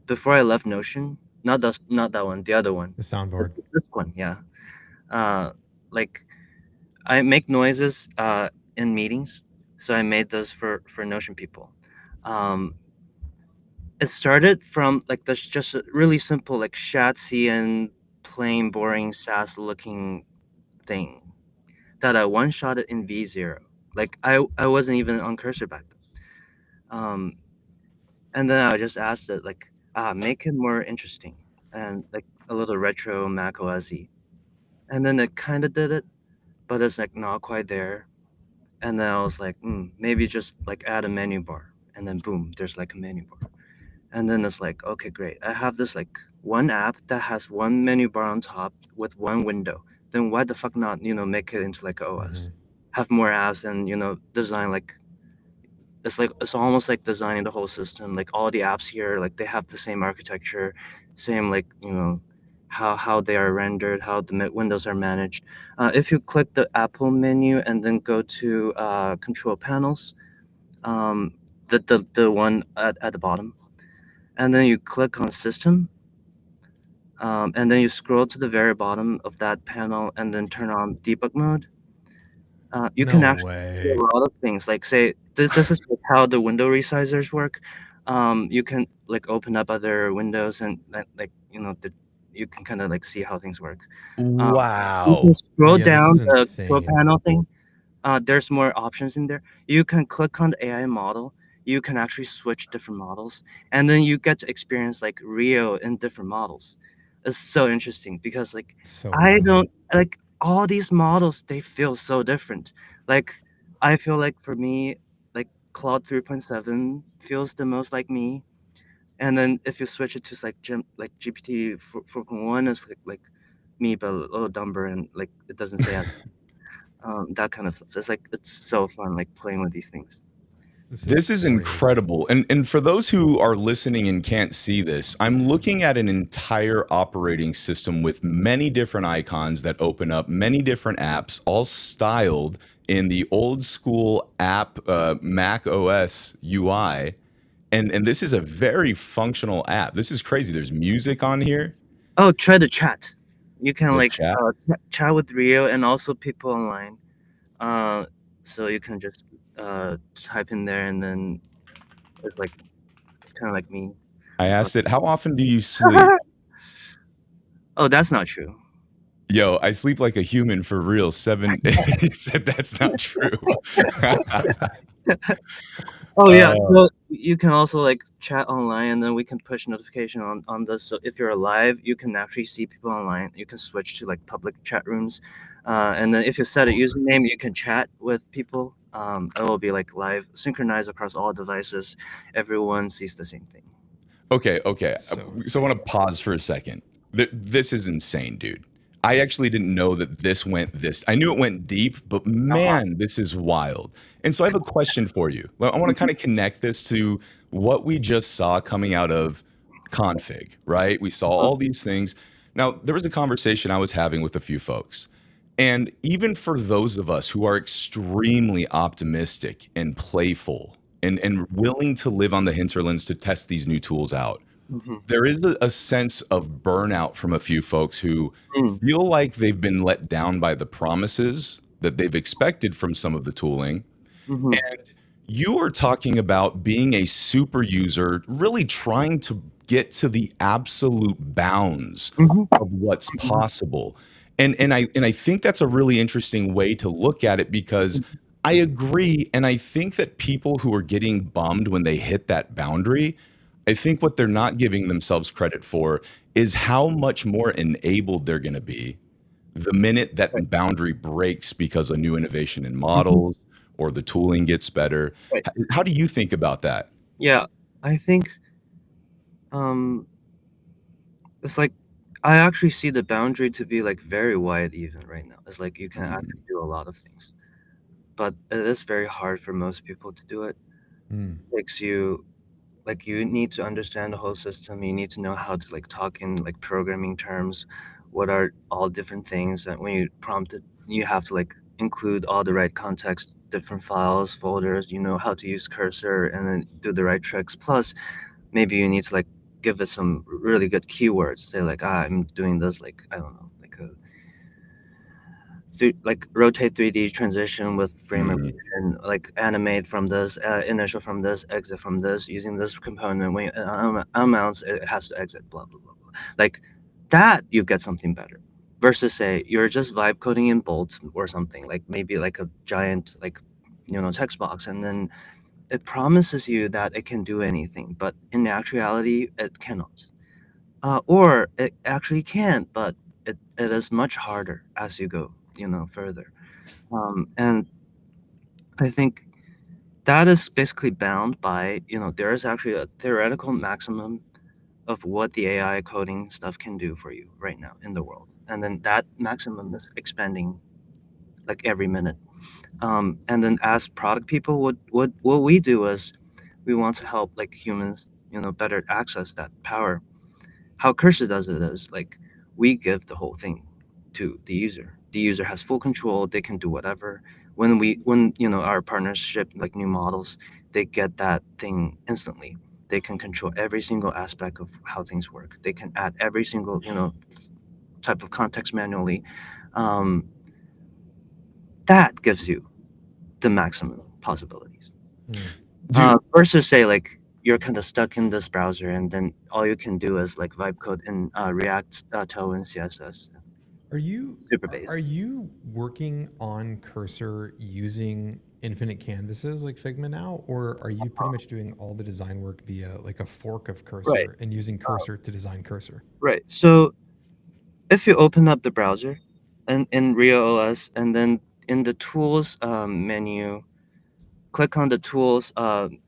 before I left Notion. Not that one, the other one. The soundboard. This one, yeah. Like, I make noises in meetings, so I made this for Notion people. It started from like this just a really simple, like, Shatsy and plain boring SaaS looking thing that I one shot it in V0. Like, I wasn't even on Cursor back then. And then I just asked it, like, make it more interesting and like a little retro Mac OS-y. And then it kind of did it, but it's like not quite there. And then I was like, maybe just like add a menu bar, and then boom, there's like a menu bar. And then it's like, okay, great. I have this like one app that has one menu bar on top with one window. Then why the fuck not, make it into like a OS, have more apps, and design like, it's almost like designing the whole system. Like, all the apps here, like, they have the same architecture, same, like, how they are rendered, how the windows are managed. If you click the Apple menu and then go to control panels, the one at the bottom, and then you click on system, and then you scroll to the very bottom of that panel and then turn on debug mode. You can actually do a lot of things. Like, say, this is like how the window resizers work. You can like open up other windows, and like, you can kind of like see how things work. Wow. You can scroll Yeah, down this is the control insane. panel thing. There's more options in there. You can click on the AI model. You can actually switch different models, and then you get to experience like Rio in different models. It's so interesting because, like, I don't like all these models. They feel so different. Like, I feel like, for me, like, Claude 3.7 feels the most like me. And then if you switch it to like GPT 4.1, it's like me, but a little dumber, and like it doesn't say as that kind of stuff. It's like it's so fun, like playing with these things. This is incredible. And for those who are listening and can't see this, I'm looking at an entire operating system with many different icons that open up many different apps, all styled in the old school app Mac OS UI. And this is a very functional app. This is crazy. There's music on here. Oh, try to chat. You can The like chat. chat with Rio and also people online. So you can just type in there, and then it's kind of like me. I asked it, how often do you sleep? Oh, that's not true. Yo, I sleep like a human for real. 7 He said that's not true. Oh yeah, well you can also like chat online, and then we can push notification on this. So if you're live, you can actually see people online. You can switch to like public chat rooms, and then if you set a username, you can chat with people. It will be like live, synchronized across all devices. Everyone sees the same thing. Okay. So I want to pause for a second. This is insane, dude. I actually didn't know that this went this. I knew it went deep, but man, this is wild. And so I have a question for you. I want to kind of connect this to what we just saw coming out of config, right? We saw all these things. Now, there was a conversation I was having with a few folks. And even for those of us who are extremely optimistic and playful and willing to live on the hinterlands to test these new tools out, there is a sense of burnout from a few folks who feel like they've been let down by the promises that they've expected from some of the tooling. And you are talking about being a super user, really trying to get to the absolute bounds of what's possible. And I think that's a really interesting way to look at it, because I agree, and I think that people who are getting bummed when they hit that boundary, I think what they're not giving themselves credit for is how much more enabled they're going to be the minute that boundary breaks because of new innovation in models or the tooling gets better. Right. How do you think about that? Yeah, I think it's like I actually see the boundary to be like very wide even right now. It's like you can actually do a lot of things, but it is very hard for most people to do it. Takes you like you need to understand the whole system. You need to know how to like talk in like programming terms. What are all different things? And when you prompt it, you have to like include all the right context, different files, folders. You know how to use cursor, and then do the right tricks. Plus, maybe you need to like give it some really good keywords. Say like, I'm doing this, like I don't know, like like rotate 3D transition with frame animation, like animate from this, initial from this, exit from this, using this component. When amounts, it has to exit, blah blah blah blah. Like that, you get something better. Versus say you're just vibe coding in Bolt or something, like maybe like a giant like text box, and then it promises you that it can do anything, but in actuality it cannot. Or it actually can, but it is much harder as you go further. And I think that is basically bound by there is actually a theoretical maximum of what the AI coding stuff can do for you right now in the world, and then that maximum is expanding like every minute. And then as product people, what we do is we want to help like humans better access that power. How Cursor does it is like we give the whole thing to the user. The user has full control. They can do whatever. When our partners ship like new models, they get that thing instantly. They can control every single aspect of how things work. They can add every single type of context manually. That gives you the maximum possibilities. Versus say like you're kind of stuck in this browser, and then all you can do is like vibe code in React, Tailwind, CSS. Are you Super basic. Are you working on Cursor using infinite canvases like Figma now, or are you pretty much doing all the design work via like a fork of Cursor and using Cursor to design Cursor? Right. So if you open up the browser and in Rio OS, and then in the tools menu, click on the tools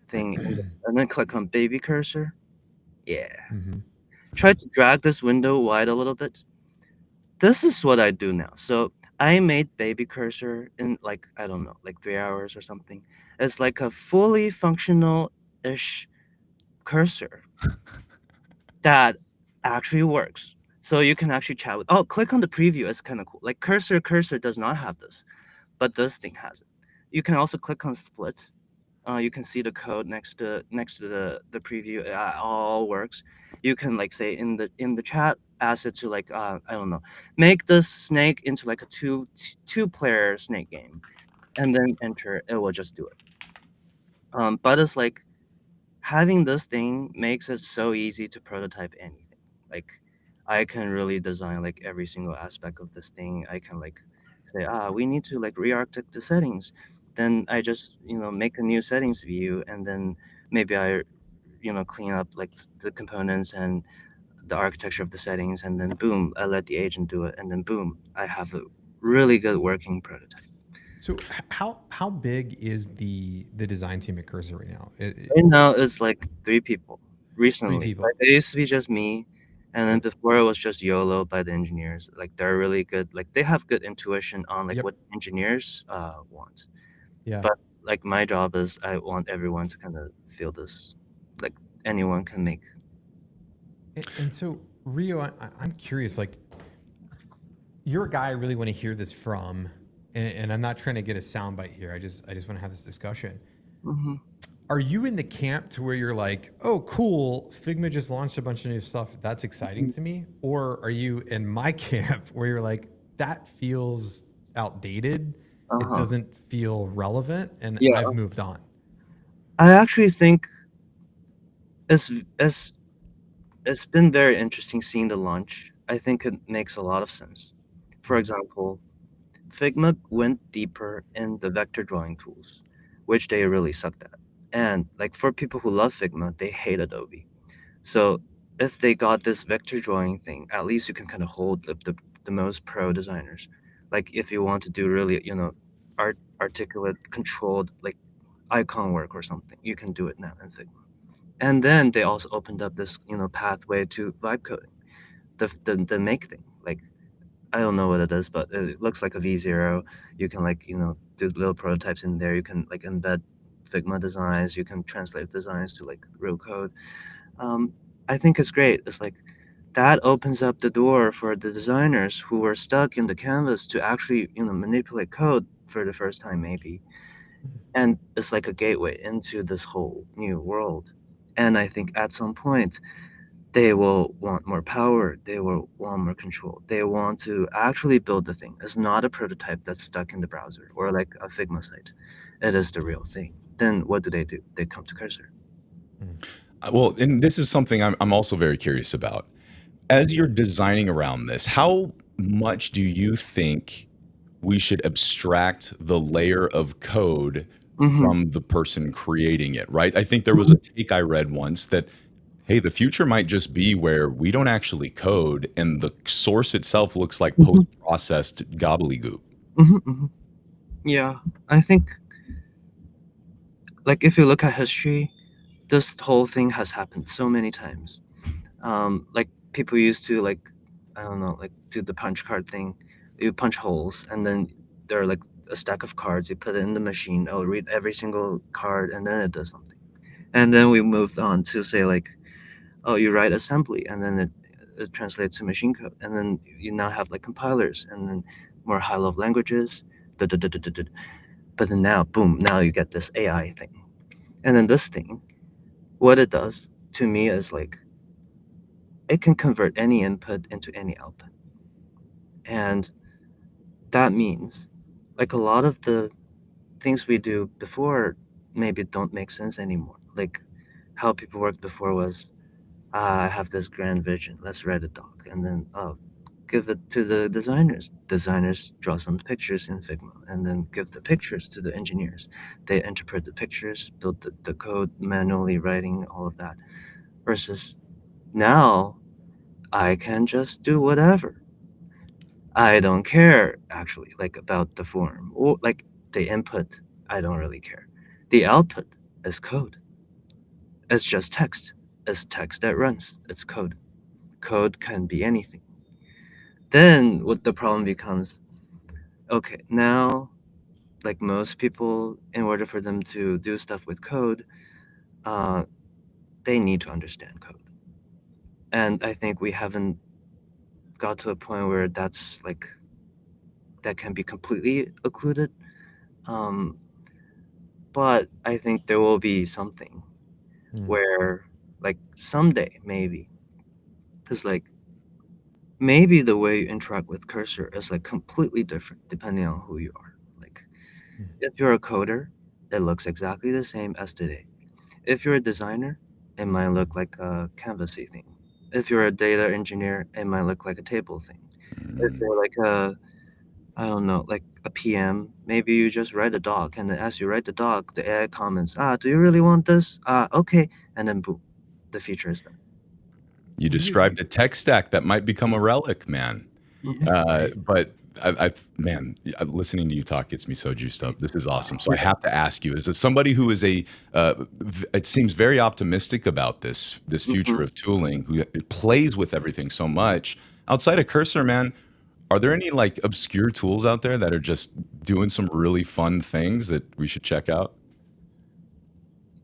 thing, and then click on baby cursor. Yeah. Try to drag this window wide a little bit. this is what I do now. So I made baby cursor in like, I don't know, like 3 hours or something. It's like a fully functional-ish cursor that actually works. So you can actually chat with, oh, click on the preview. It's kind of cool. Like cursor does not have this, but this thing has it. You can also click on split. You can see the code next to the preview. It all works. You can like say in the chat, ask it to like I don't know, make this snake into like a two-player snake game, and then enter. It will just do it. But it's like having this thing makes it so easy to prototype anything. Like I can really design like every single aspect of this thing. I can like say, we need to like re-architect the settings. Then I just, make a new settings view, and then maybe I, clean up like the components and the architecture of the settings, and then boom, I let the agent do it, and then boom, I have a really good working prototype. So how big is the design team at Cursor right now? Right now, it's like 3 people. Recently, people. like it used to be just me, and then before it was just YOLO by the engineers. Like they're really good. Like they have good intuition on like Yep. what engineers want. Yeah. But like my job is I want everyone to kind of feel this, like anyone can make. And so Rio, I'm curious. Like, you're a guy I really want to hear this from, and I'm not trying to get a soundbite here. I just want to have this discussion. Mm-hmm. Are you in the camp to where you're like, oh, cool, Figma just launched a bunch of new stuff, that's exciting to me? Or are you in my camp where you're like, that feels outdated, it doesn't feel relevant, and Yeah. I've moved on? I actually think it's been very interesting seeing the launch. I think it makes a lot of sense. For example, Figma went deeper in the vector drawing tools, which they really sucked at. And like for people who love Figma, they hate Adobe. So if they got this vector drawing thing, at least you can kind of hold the most pro designers. Like if you want to do really, articulate, controlled, like icon work or something, you can do it now in Figma. And then they also opened up this, pathway to vibe coding, the make thing. Like I don't know what it is, but it looks like a V0. You can like, do little prototypes in there. You can like embed Figma designs. You can translate designs to like real code. I think it's great. It's like that opens up the door for the designers who were stuck in the canvas to actually, manipulate code for the first time maybe. And it's like a gateway into this whole new world. And I think at some point they will want more power. They will want more control. They want to actually build the thing. It's not a prototype that's stuck in the browser or like a Figma site. It is the real thing. Then what do? They come to Cursor. Well, and this is something I'm also very curious about. As you're designing around this, how much do you think we should abstract the layer of code from the person creating it, right? I think there was a take I read once that, hey, the future might just be where we don't actually code and the source itself looks like post-processed gobbledygook. Yeah, I think like if you look at history, this whole thing has happened so many times. Like people used to like, I don't know, like do the punch card thing. You punch holes, and then there are like a stack of cards. You put it in the machine. It'll read every single card, and then it does something. And then we moved on to say like, oh, you write assembly, and then it translates to machine code, and then you now have like compilers, and then more high-level languages. But then now, boom, now you get this AI thing, and then this thing, what it does to me is like, it can convert any input into any output. And that means like a lot of the things we do before maybe don't make sense anymore. Like how people worked before was, I have this grand vision, let's write a doc, and then give it to the designers. Designers draw some pictures in Figma, and then give the pictures to the engineers. They interpret the pictures, build the code, manually writing all of that. Versus now, I can just do whatever. I don't care actually, like about the form or like the input. I don't really care. The output is code. It's just text. It's text that runs. It's code. Code can be anything. then what the problem becomes, okay, now like most people, in order for them to do stuff with code, they need to understand code. And I think we haven't got to a point where that's like that can be completely occluded. But I think there will be something where like someday maybe, because like maybe the way you interact with cursor is like completely different depending on who you are. Like if you're a coder, it looks exactly the same as today. If you're a designer, it might look like a canvasy thing. If you're a data engineer, it might look like a table thing. If you're like I don't know, like a PM, maybe you just write a doc, and then as you write the doc, the AI comments, do you really want this? Okay, and then boom, the feature is done. You described a tech stack that might become a relic, man. But listening to you talk gets me so juiced up. This is awesome. So I have to ask you, as somebody who is it seems very optimistic about this future of tooling, who plays with everything so much outside of Cursor, man. Are there any like obscure tools out there that are just doing some really fun things that we should check out?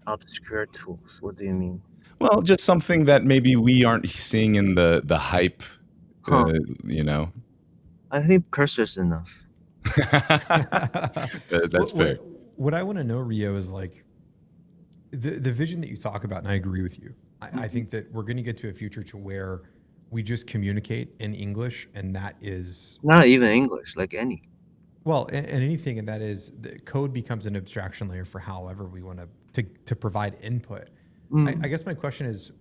Obscure tools. What do you mean? Well, just something that maybe we aren't seeing in the hype, Huh. you know. I think cursor's enough. That's fair. What I want to know, Rio, is like the vision that you talk about, and I agree with you. I think that we're going to get to a future to where we just communicate in English, and that is Not even English, like any. well, and anything, and that is the code becomes an abstraction layer for however we want to provide input. I guess my question is,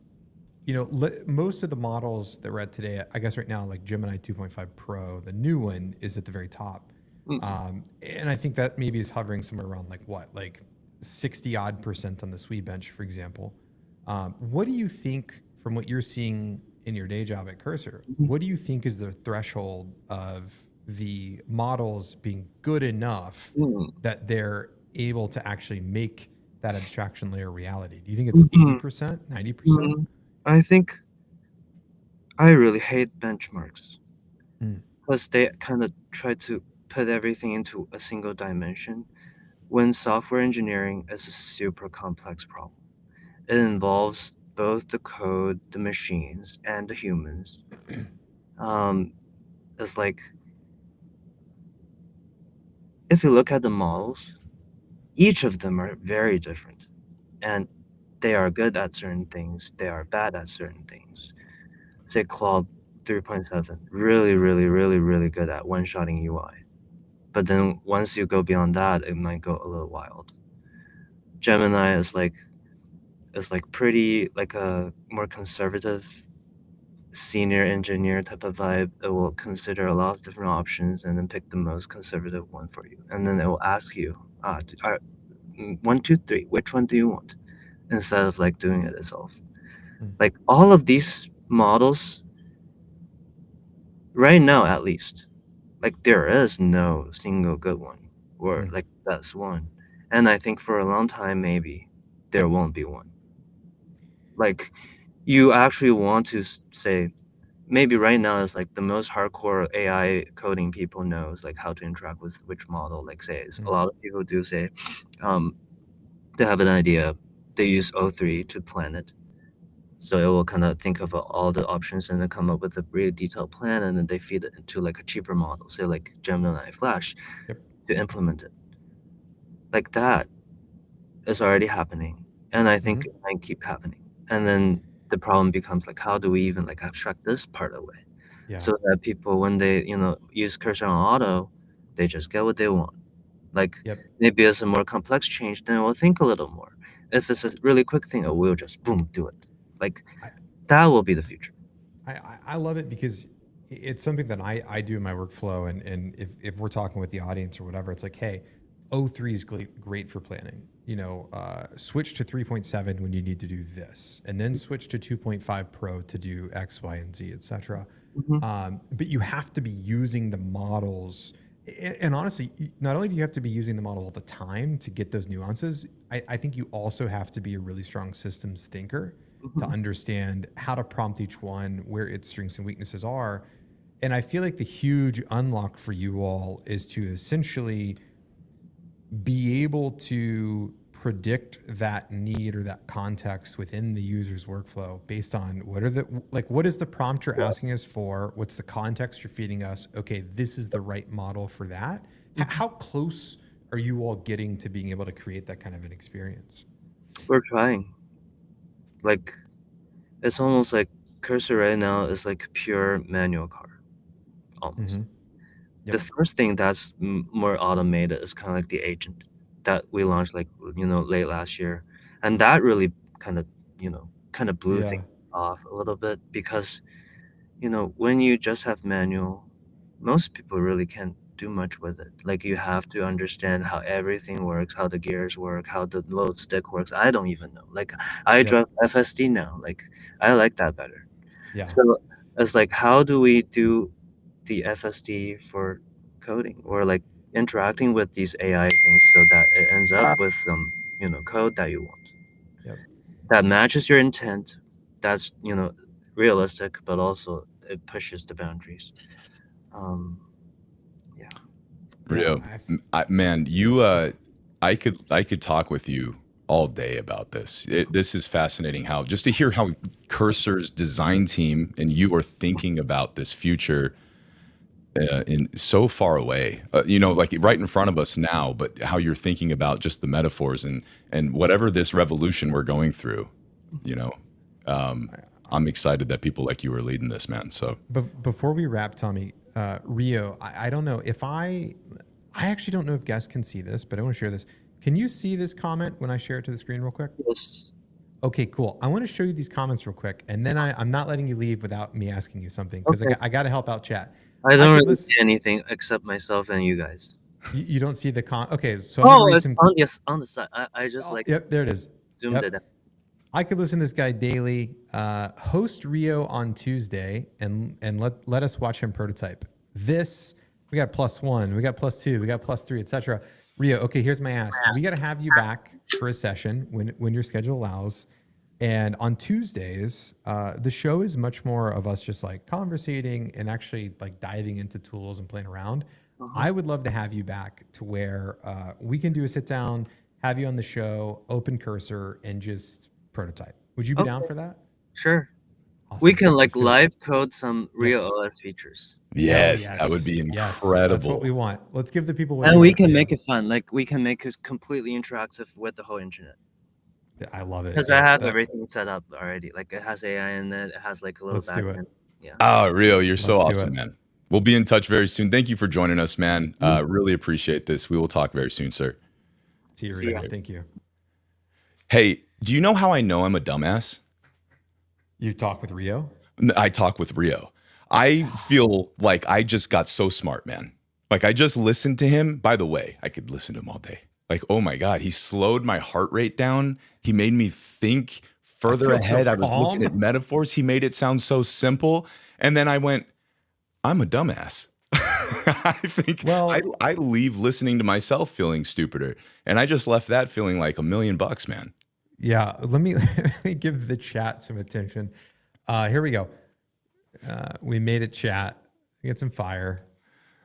you know, most of the models that we're at today, I guess right now, like Gemini 2.5 Pro, the new one is at the very top. And I think that maybe is hovering somewhere around like 60 odd % on the SWE bench, for example. What do you think from what you're seeing in your day job at Cursor? What do you think is the threshold of the models being good enough that they're able to actually make that abstraction layer reality? Do you think it's 80%, 90%? I think I really hate benchmarks because they kind of try to put everything into a single dimension when software engineering is a super complex problem. It involves both the code, the machines, and the humans. It's like if you look at the models, each of them are very different, and they are good at certain things, they are bad at certain things. Say Claude 3.7, really, really, really, really good at one-shotting UI. But then once you go beyond that, it might go a little wild. Gemini is like pretty like a more conservative senior engineer type of vibe. It will consider a lot of different options and then pick the most conservative one for you. And then it will ask you, 1, 2, 3, which one do you want? Instead of like doing it itself. Like all of these models, right now at least, like there is no single good one or like best one. And I think for a long time maybe there won't be one. Like you actually want to say maybe right now is like the most hardcore AI coding people knows like how to interact with which model. Like say a lot of people do say they have an idea, they use O3 to plan it. So it will kind of think of all the options and then come up with a really detailed plan, and then they feed it into like a cheaper model, say like Gemini Flash, to implement it. Like that is already happening, and I think it might keep happening. And then the problem becomes like, how do we even like abstract this part away, so that people when they use Cursor on Auto, they just get what they want. Like maybe it's a more complex change, then we'll think a little more. If it's a really quick thing, we'll just boom do it. Like that will be the future. I love it because it's something that I do in my workflow. And if we're talking with the audience or whatever, it's like, hey, O3 is great for planning. Switch to 3.7 when you need to do this, and then switch to 2.5 Pro to do X, Y, and Z, etc. But you have to be using the models. And honestly, not only do you have to be using the model all the time to get those nuances, I think you also have to be a really strong systems thinker to understand how to prompt each one, where its strengths and weaknesses are. And I feel like the huge unlock for you all is to essentially be able to predict that need or that context within the user's workflow based on what is the prompt you're asking us for? What's the context you're feeding us? Okay, this is the right model for that. How close are you all getting to being able to create that kind of an experience? We're trying. Like, it's almost like Cursor right now is like a pure manual car, almost. Mm-hmm. Yep. The first thing that's more automated is kind of like the agent that we launched like late last year, and that really kind of blew things off a little bit, because when you just have manual, most people really can't do much with it. Like, you have to understand how everything works, how the gears work, how the load stick works. I don't even know. Like, I drive FSD now. Like, I like that better. Yeah. So it's like, how do we do the FSD for coding, or like interacting with these AI things so that it ends up with some code that you want, that matches your intent, that's realistic, but also it pushes the boundaries. Yeah. Rio, man, you I could talk with you all day about this. This is fascinating, how just to hear how Cursor's design team and you are thinking about this future in so far away, like right in front of us now, but how you're thinking about just the metaphors and whatever this revolution we're going through, I'm excited that people like you are leading this, man. So before we wrap, Tommy, Rio, I don't know if I actually don't know if guests can see this, but I want to share this. Can you see this comment when I share it to the screen real quick? Yes. Okay, cool. I want to show you these comments real quick, and then I'm not letting you leave without me asking you something, because I got to help out chat. I don't really see anything except myself and you guys. You don't see the okay, so I'm gonna read some. On the side. I just Yep, there it is. Zoomed it out. I could listen to this guy daily. Host Rio on Tuesday and let us watch him prototype. This, we got +1, we got +2, we got +3, etc. Rio, okay, here's my ask. We got to have you back for a session when your schedule allows. And on Tuesdays, the show is much more of us just like conversating and actually like diving into tools and playing around. I would love to have you back to where we can do a sit down, have you on the show, open Cursor, and just prototype. Would you be down for that? Sure. Awesome. We can like live code some Rio OS features. Yes, that would be incredible. Yes, that's what we want. Let's give the people what and we can make it fun. Like, we can make it completely interactive with the whole internet. I love it. Because I have everything set up already. Like, it has AI in it. It has like a little backend. Yeah. Oh, Rio, you're so awesome, man. We'll be in touch very soon. Thank you for joining us, man. Really appreciate this. We will talk very soon, sir. See you, Rio. Thank you. Hey, do you know how I know I'm a dumbass? You talk with Rio? I talk with Rio. I feel like I just got so smart, man. Like, I just listened to him. By the way, I could listen to him all day. Like, oh my God, he slowed my heart rate down. He made me think further ahead. I was looking at metaphors. He made it sound so simple. And then I went, I'm a dumbass. I think I leave listening to myself feeling stupider. And I just left that feeling like $1 million, man. Yeah. Let me give the chat some attention. Here we go. We made it, chat. We get some fire.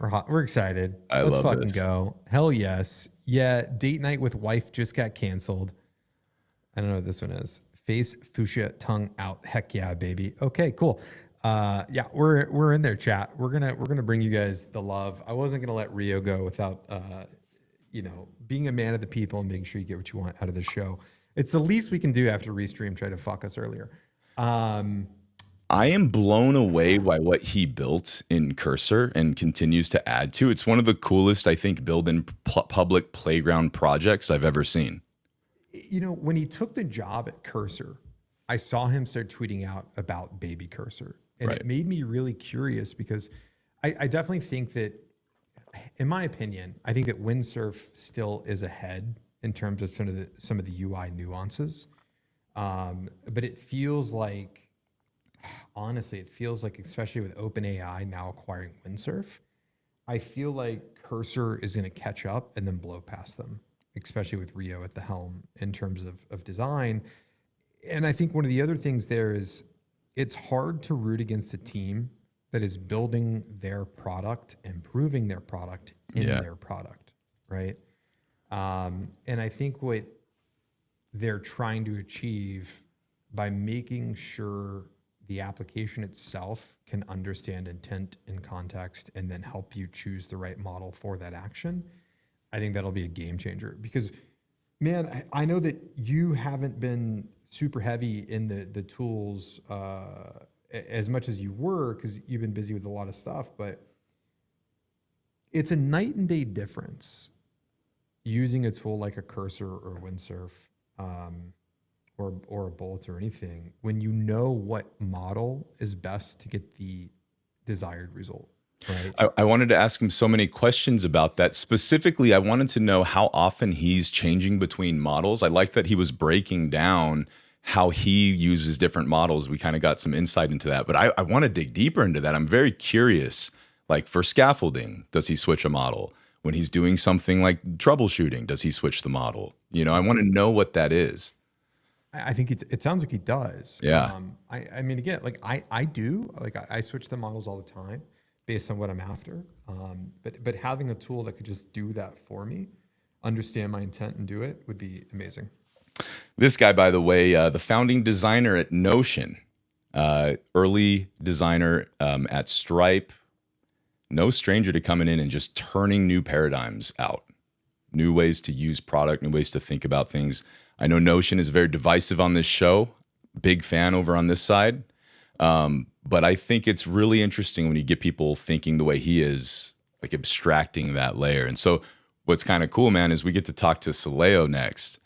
We're hot. We're excited. Let's fucking go. Hell yes. Yeah. Date night with wife just got canceled. I don't know what this one is. Face, fuchsia, tongue out. Heck yeah, baby. Okay, cool. Yeah, we're in there, chat. We're gonna bring you guys the love. I wasn't gonna let Rio go without being a man of the people and making sure you get what you want out of the show. It's the least we can do after Restream tried to fuck us earlier. I am blown away by what he built in Cursor and continues to add to. It's one of the coolest, I think, build-in public playground projects I've ever seen. When he took the job at Cursor, I saw him start tweeting out about baby Cursor. And it made me really curious, because I definitely think that, in my opinion, I think that Windsurf still is ahead in terms of some of the UI nuances. But it feels like, honestly, especially with OpenAI now acquiring Windsurf, I feel like Cursor is going to catch up and then blow past them, especially with Rio at the helm in terms of design. And I think one of the other things there is it's hard to root against a team that is building their product, improving their product in their product, right? And I think what they're trying to achieve by making sure the application itself can understand intent and context and then help you choose the right model for that action, I think that'll be a game changer. Because, man, I know that you haven't been super heavy in the tools as much as you were because you've been busy with a lot of stuff, but it's a night and day difference using a tool like a Cursor or Windsurf or a Bolt or anything when you know what model is best to get the desired result. Right. I wanted to ask him so many questions about that. Specifically, I wanted to know how often he's changing between models. I like that he was breaking down how he uses different models. We kind of got some insight into that, but I want to dig deeper into that. I'm very curious, like for scaffolding, does he switch a model? When he's doing something like troubleshooting, does he switch the model? You know, I want to know what that is. I think it sounds like he does. Yeah. I mean, again, like I do, like I switch the models all the time based on what I'm after. But having a tool that could just do that for me, understand my intent and do it would be amazing. This guy, by the way, the founding designer at Notion, early designer at Stripe, no stranger to coming in and just turning new paradigms out, new ways to use product, new ways to think about things. I know Notion is very divisive on this show, big fan over on this side. But I think it's really interesting when you get people thinking the way he is, like abstracting that layer. And so what's kind of cool, man, is we get to talk to Soleio next.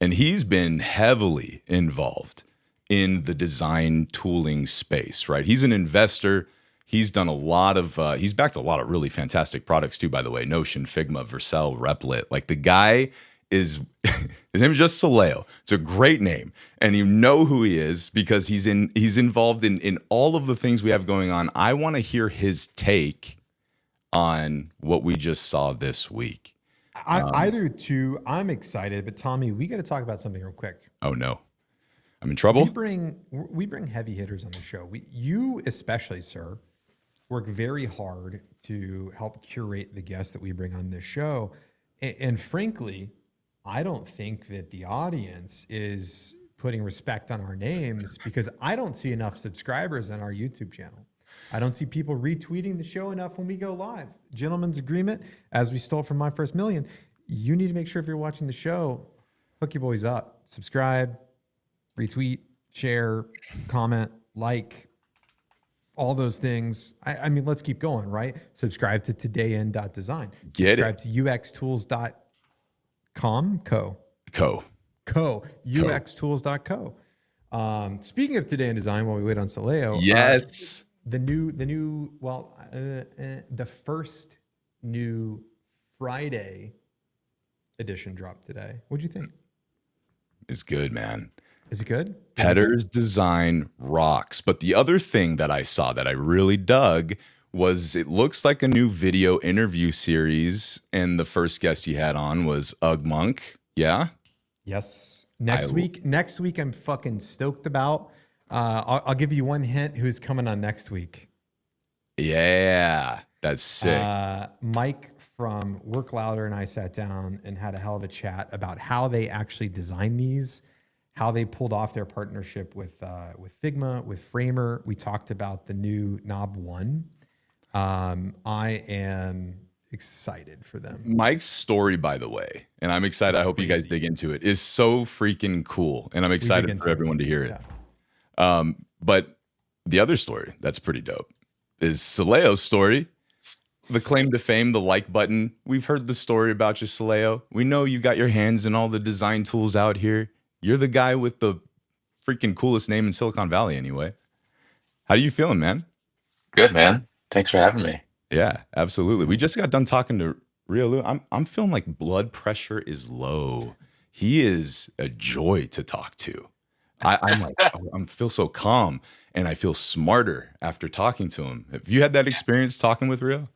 And he's been heavily involved in the design tooling space, right? He's an investor. He's done a lot of, he's backed a lot of really fantastic products too, by the way. Notion, Figma, Vercel, Replit. Like the guy is, his name is just Soleio. It's a great name. And you know who he is because he's involved in all of the things we have going on. I want to hear his take on what we just saw this week. I do too. I'm excited, but Tommy, we got to talk about something real quick. Oh no, I'm in trouble. We bring heavy hitters on the show. You especially, sir, work very hard to help curate the guests that we bring on this show. And frankly, I don't think that the audience is putting respect on our names because I don't see enough subscribers on our YouTube channel. I don't see people retweeting the show enough when we go live. Gentleman's agreement, as we stole from My First Million, you need to make sure if you're watching the show, hook your boys up. Subscribe, retweet, share, comment, like, all those things. I mean, let's keep going, right? Subscribe to todayin.design. Subscribe to uxtools.com, uxtools.co. Speaking of Today in Design, while we wait on Soleio, yes, the first new Friday edition dropped today. What'd you think? It's good, man. Is it good? Petter's design rocks. But the other thing that I saw that I really dug was it looks like a new video interview series, and the first guest you had on was Ugg Monk. Yeah. Yes. Next week, I'm fucking stoked about. I'll give you one hint who's coming on next week. Yeah, that's sick. Mike from Work Louder and I sat down and had a hell of a chat about how they actually designed these, how they pulled off their partnership with Figma, with Framer. We talked about the new Knob One. I am excited for them. Mike's story, by the way, and I'm excited. I hope you guys dig into it, is so freaking cool. And I'm excited for everyone to hear it. Yeah. But the other story that's pretty dope is Soleio's story. The claim to fame, the like button. We've heard the story about you, Soleio. We know you got your hands in all the design tools out here. You're the guy with the freaking coolest name in Silicon Valley anyway. How are you feeling, man? Good, man. Thanks for having me. Yeah, absolutely. We just got done talking to Ryo Lu. I'm feeling like blood pressure is low. He is a joy to talk to. I'm like, I feel so calm and I feel smarter after talking to him. Have you had that experience talking with Ryo?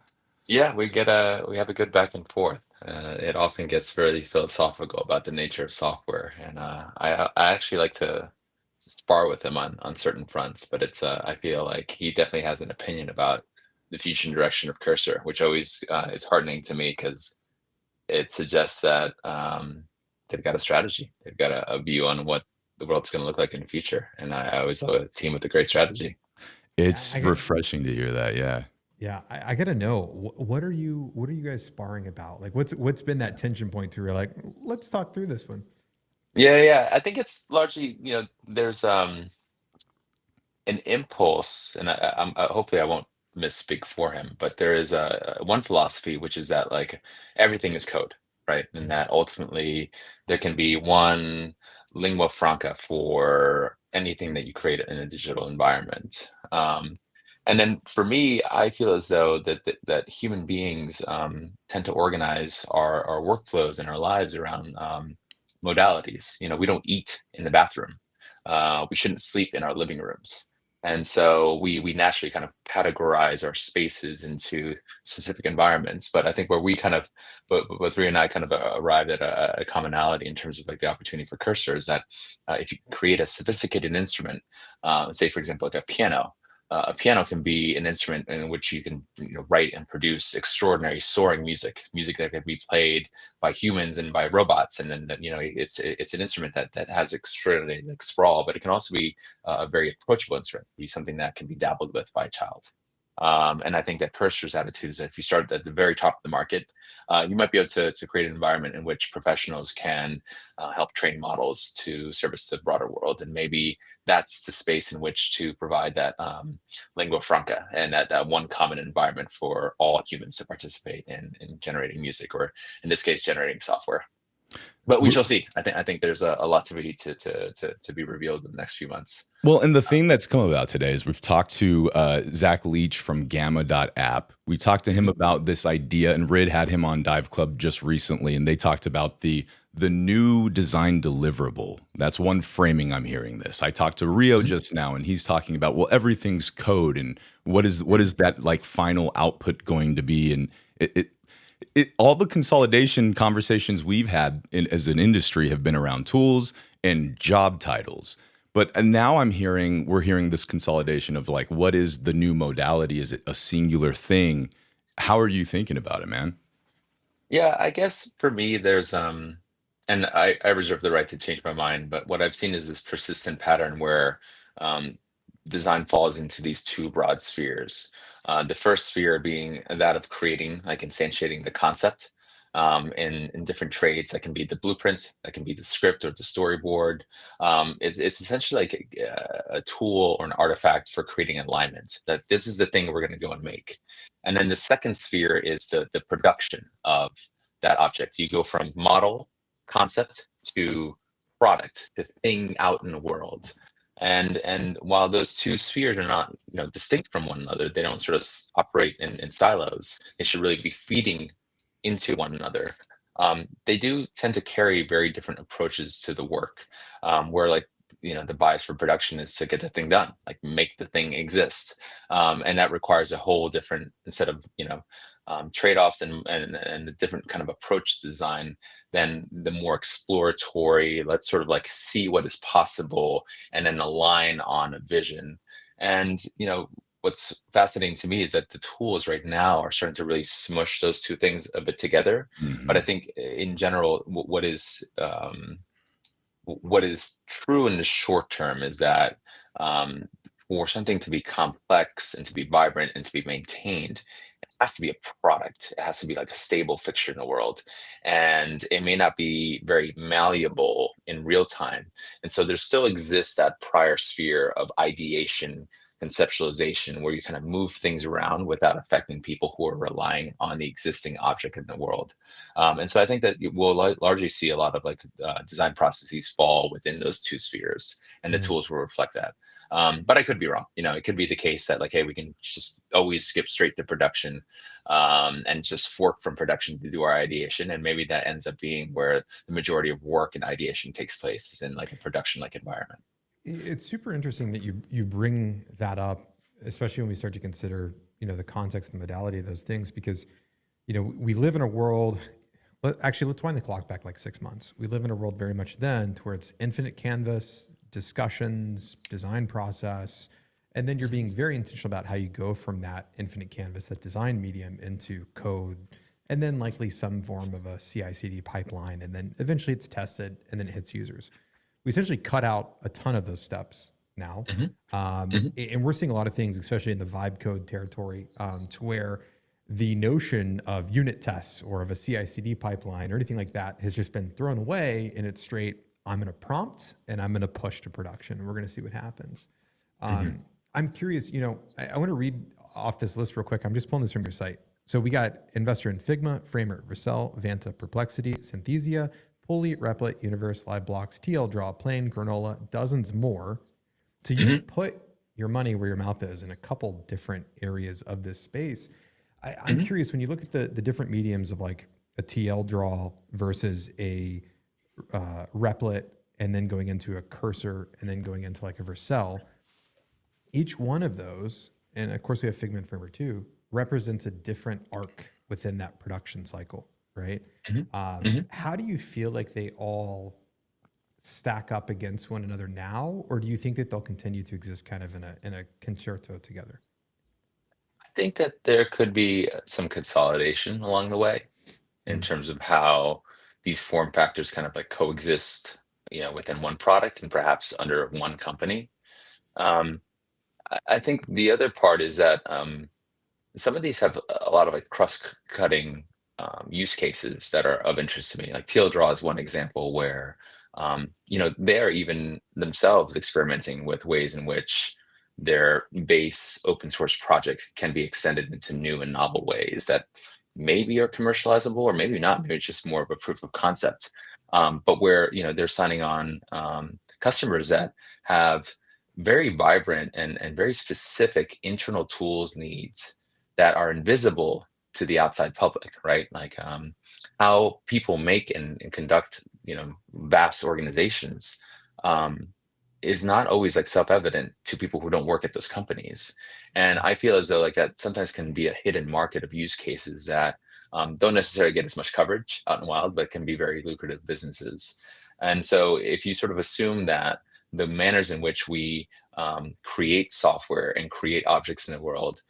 Yeah, we have a good back and forth. It often gets very philosophical about the nature of software, and I actually like to spar with him on certain fronts, but it's I feel like he definitely has an opinion about the future direction of Cursor, which always is heartening to me because it suggests that they've got a strategy, they've got a view on what the world's going to look like in the future, and I always love a team with a great strategy. It's refreshing to hear that. Yeah. Yeah, I gotta know, what are you guys sparring about? Like, what's been that tension point to where you're like, let's talk through this one. Yeah. I think it's largely, there's an impulse, and hopefully I won't misspeak for him, but there is one philosophy, which is that like everything is code, right? And that ultimately there can be one lingua franca for anything that you create in a digital environment. And then for me, I feel as though that human beings tend to organize our workflows and our lives around modalities. We don't eat in the bathroom. We shouldn't sleep in our living rooms. And so we naturally kind of categorize our spaces into specific environments. But I think where we kind of, both Rhea and I kind of arrived at a commonality in terms of like the opportunity for Cursor is that if you create a sophisticated instrument, say for example, like a piano can be an instrument in which you can write and produce extraordinary soaring music that can be played by humans and by robots, and then it's an instrument that has extraordinary like sprawl, but it can also be a very approachable instrument, be something that can be dabbled with by a child. And I think that Cursor's attitude is that if you start at the very top of the market, you might be able to create an environment in which professionals can help train models to service the broader world. And maybe that's the space in which to provide that lingua franca and that one common environment for all humans to participate in generating music, or in this case, generating software. But we shall see. I think there's a lot to be revealed in the next few months. Well, and the thing that's come about today is we've talked to Zach Leech from Gamma.app. We talked to him about this idea, and Rid had him on Dive Club just recently, and they talked about the new design deliverable. That's one framing I'm hearing this. I talked to Rio just now, and he's talking about, well, everything's code, and what is that like final output going to be? And all the consolidation conversations we've had as an industry have been around tools and job titles. But now we're hearing this consolidation of like, what is the new modality? Is it a singular thing? How are you thinking about it, man? Yeah, I guess for me, there's and I reserve the right to change my mind, but what I've seen is this persistent pattern where design falls into these two broad spheres. The first sphere being that of creating, like instantiating the concept in different trades. That can be the blueprint, that can be the script or the storyboard. It's essentially like a tool or an artifact for creating alignment, that this is the thing we're going to go and make. And then the second sphere is the production of that object. You go from model, concept, to product, the thing out in the world. And while those two spheres are not distinct from one another, they don't sort of operate in silos. They should really be feeding into one another. They do tend to carry very different approaches to the work, where like the bias for production is to get the thing done, like make the thing exist, and that requires a whole different set of trade-offs and a different kind of approach to design than the more exploratory, let's sort of like see what is possible and then align on a vision. And what's fascinating to me is that the tools right now are starting to really smush those two things a bit together. But I think in general, what is true in the short term is that for something to be complex and to be vibrant and to be maintained, it has to be a product. It has to be like a stable fixture in the world. And it may not be very malleable in real time. And so there still exists that prior sphere of ideation, conceptualization, where you kind of move things around without affecting people who are relying on the existing object in the world. And so I think that we'll largely see a lot of like design processes fall within those two spheres, and the tools will reflect that. But I could be wrong. It could be the case that like, hey, we can just always skip straight to production and just fork from production to do our ideation. And maybe that ends up being where the majority of work and ideation takes place, is in like a production-like environment. It's super interesting that you bring that up, especially when we start to consider, the context and modality of those things, because, we live in a world, let's wind the clock back like 6 months. We live in a world very much then to where it's infinite canvas, discussions, design process, and then you're being very intentional about how you go from that infinite canvas, that design medium, into code, and then likely some form of a CI/CD pipeline, and then eventually it's tested and then it hits users. We essentially cut out a ton of those steps now. And we're seeing a lot of things, especially in the vibe code territory, to where the notion of unit tests or of a CI/CD pipeline or anything like that has just been thrown away, and it's straight, I'm going to prompt and I'm going to push to production, and we're going to see what happens. I'm curious, I want to read off this list real quick. I'm just pulling this from your site. So we got investor in Figma, Framer, Vercel, Vanta, Perplexity, Synthesia, Pulley, Replit, Universe, LiveBlocks, TL Draw, Plane, Granola, dozens more. So you've put your money where your mouth is in a couple different areas of this space. I'm curious, when you look at the different mediums of like a TL Draw versus a Replit, and then going into a Cursor, and then going into like a Vercel, each one of those, and of course we have Figma and Framer too, represents a different arc within that production cycle, right? How do you feel like they all stack up against one another now, or do you think that they'll continue to exist kind of in a concerto together? I think that there could be some consolidation along the way in terms of how these form factors kind of like coexist, within one product and perhaps under one company. I think the other part is that some of these have a lot of like cross-cutting use cases that are of interest to me. Like TL Draw is one example where they are even themselves experimenting with ways in which their base open source project can be extended into new and novel ways that maybe are commercializable or maybe not. Maybe it's just more of a proof of concept. But where they're signing on customers that have very vibrant and very specific internal tools needs that are invisible to the outside public, right? Like how people make and conduct, vast organizations is not always like self-evident to people who don't work at those companies. And I feel as though like that sometimes can be a hidden market of use cases that don't necessarily get as much coverage out in the wild, but can be very lucrative businesses. And so if you sort of assume that the manners in which we create software and create objects in the world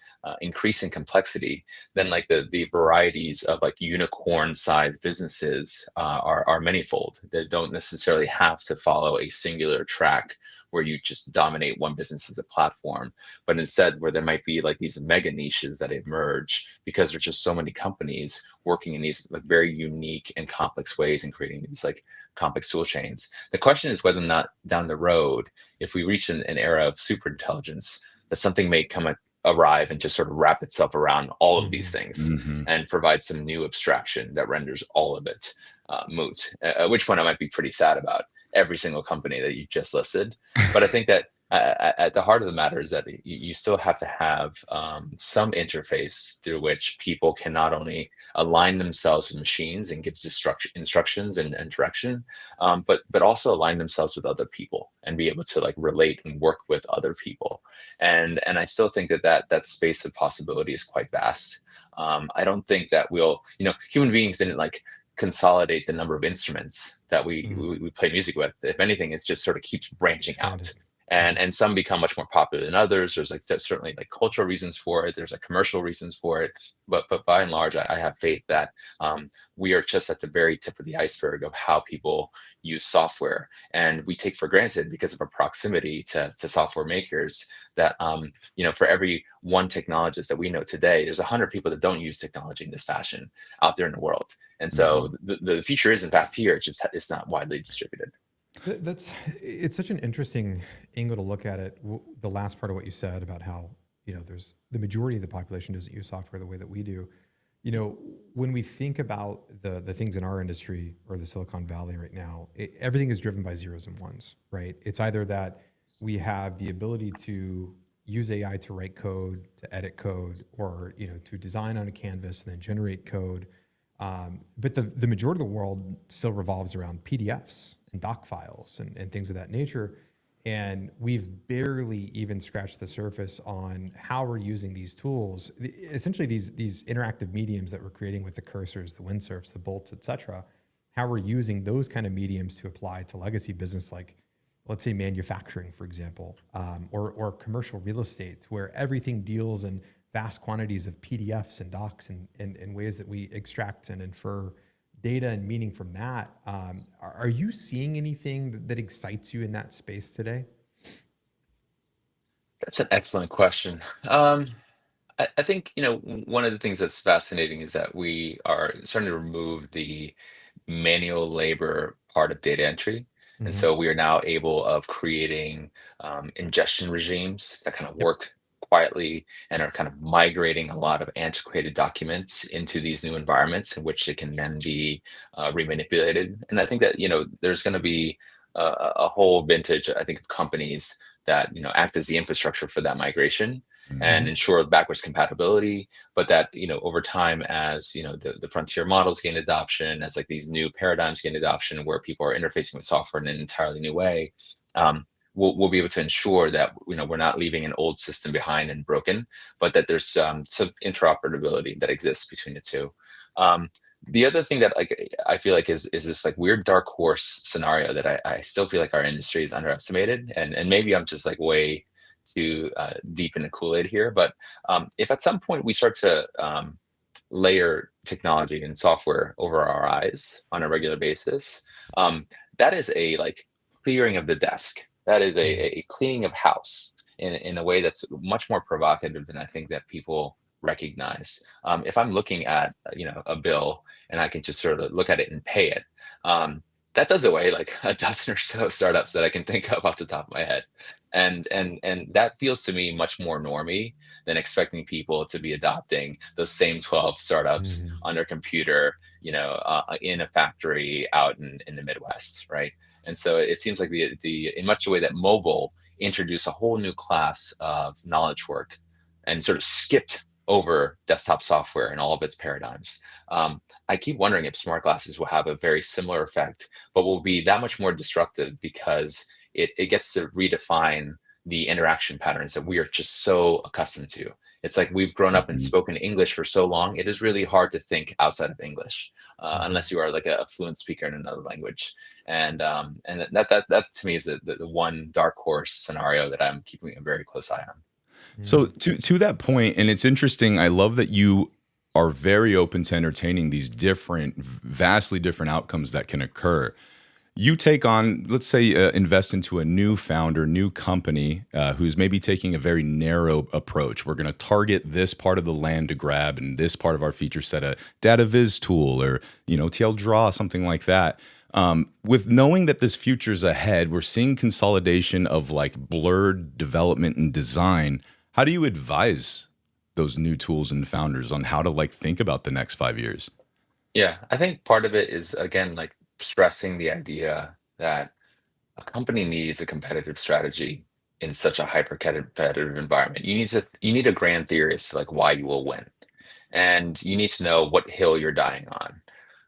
increase in complexity, then like the varieties of like unicorn-sized businesses are manifold. They don't necessarily have to follow a singular track where you just dominate one business as a platform, but instead where there might be like these mega niches that emerge because there's just so many companies working in these like very unique and complex ways and creating these like complex tool chains. The question is whether or not down the road, if we reach an era of super intelligence, that something may arrive and just sort of wrap itself around all of these things and provide some new abstraction that renders all of it moot, at which point I might be pretty sad about every single company that you just listed. But I think that at the heart of the matter is that you still have to have some interface through which people can not only align themselves with machines and give instructions and direction, but also align themselves with other people and be able to like relate and work with other people. And I still think that space of possibility is quite vast. I don't think that human beings didn't like consolidate the number of instruments that we play music with. If anything, it just sort of keeps branching out. And some become much more popular than others. There's certainly like cultural reasons for it. There's like commercial reasons for it. But by and large, I have faith that we are just at the very tip of the iceberg of how people use software. And we take for granted, because of our proximity to software makers, that for every one technologist that we know today, there's 100 people that don't use technology in this fashion out there in the world. And so the future is in fact here. It's not widely distributed. It's such an interesting angle to look at it. The last part of what you said about how there's the majority of the population doesn't use software the way that we do. When we think about the things in our industry or the Silicon Valley right now, everything is driven by zeros and ones, right? It's either that we have the ability to use AI to write code, to edit code, or to design on a canvas and then generate code. But the majority of the world still revolves around PDFs and doc files and things of that nature. And we've barely even scratched the surface on how we're using these tools, essentially these interactive mediums that we're creating with the cursors, the windsurfs, the bolts, et cetera, how we're using those kind of mediums to apply to legacy business like let's say manufacturing, for example, or commercial real estate, where everything deals in vast quantities of PDFs and docs and ways that we extract and infer data and meaning from that. Are you seeing anything that excites you in that space today? That's an excellent question. I think, one of the things that's fascinating is that we are starting to remove the manual labor part of data entry. And Mm-hmm. so we are now able of creating ingestion regimes that kind of Yep. work quietly and are kind of migrating a lot of antiquated documents into these new environments in which it can then be remanipulated. And I think that, there's going to be a whole vintage, I think, of companies that, act as the infrastructure for that migration and Mhm. ensure backwards compatibility, but that over time, as the frontier models gain adoption, as like these new paradigms gain adoption where people are interfacing with software in an entirely new way, we'll be able to ensure that we're not leaving an old system behind and broken, but that there's some interoperability that exists between the two. The other thing that like I feel like is this like weird dark horse scenario that I still feel like our industry is underestimated, and maybe I'm just like way too deep in the Kool-Aid here, but if at some point we start to layer technology and software over our eyes on a regular basis, that is a like clearing of the desk. That is a cleaning of house in a way that's much more provocative than I think that people recognize. If I'm looking at a bill and I can just sort of look at it and pay it, that does away like a dozen or so startups that I can think of off the top of my head, and that feels to me much more normy than expecting people to be adopting those same 12 startups Mm-hmm. on their computer, in a factory out in the Midwest, right? And so it seems like the in much a way that mobile introduced a whole new class of knowledge work and sort of skipped over desktop software and all of its paradigms. I keep wondering if smart glasses will have a very similar effect, but will be that much more destructive because it gets to redefine the interaction patterns that we are just so accustomed to. It's like we've grown up and Mhm. spoken English for so long. It is really hard to think outside of English, Mm-hmm. unless you are like a fluent speaker in another language. And that to me is the one dark horse scenario that I'm keeping a very close eye on. So to that point, and it's interesting, I love that you are very open to entertaining these different, vastly different outcomes that can occur. You take on, let's say, invest into a new founder, new company who's maybe taking a very narrow approach. We're going to target this part of the land to grab and this part of our feature set, a data viz tool or TL draw, something like that. With knowing that this future's ahead, we're seeing consolidation of like blurred development and design. How do you advise those new tools and founders on how to like think about the next 5 years? Yeah, I think part of it is again like stressing the idea that a company needs a competitive strategy in such a hyper competitive environment. You need a grand theory as to like why you will win, and you need to know what hill you're dying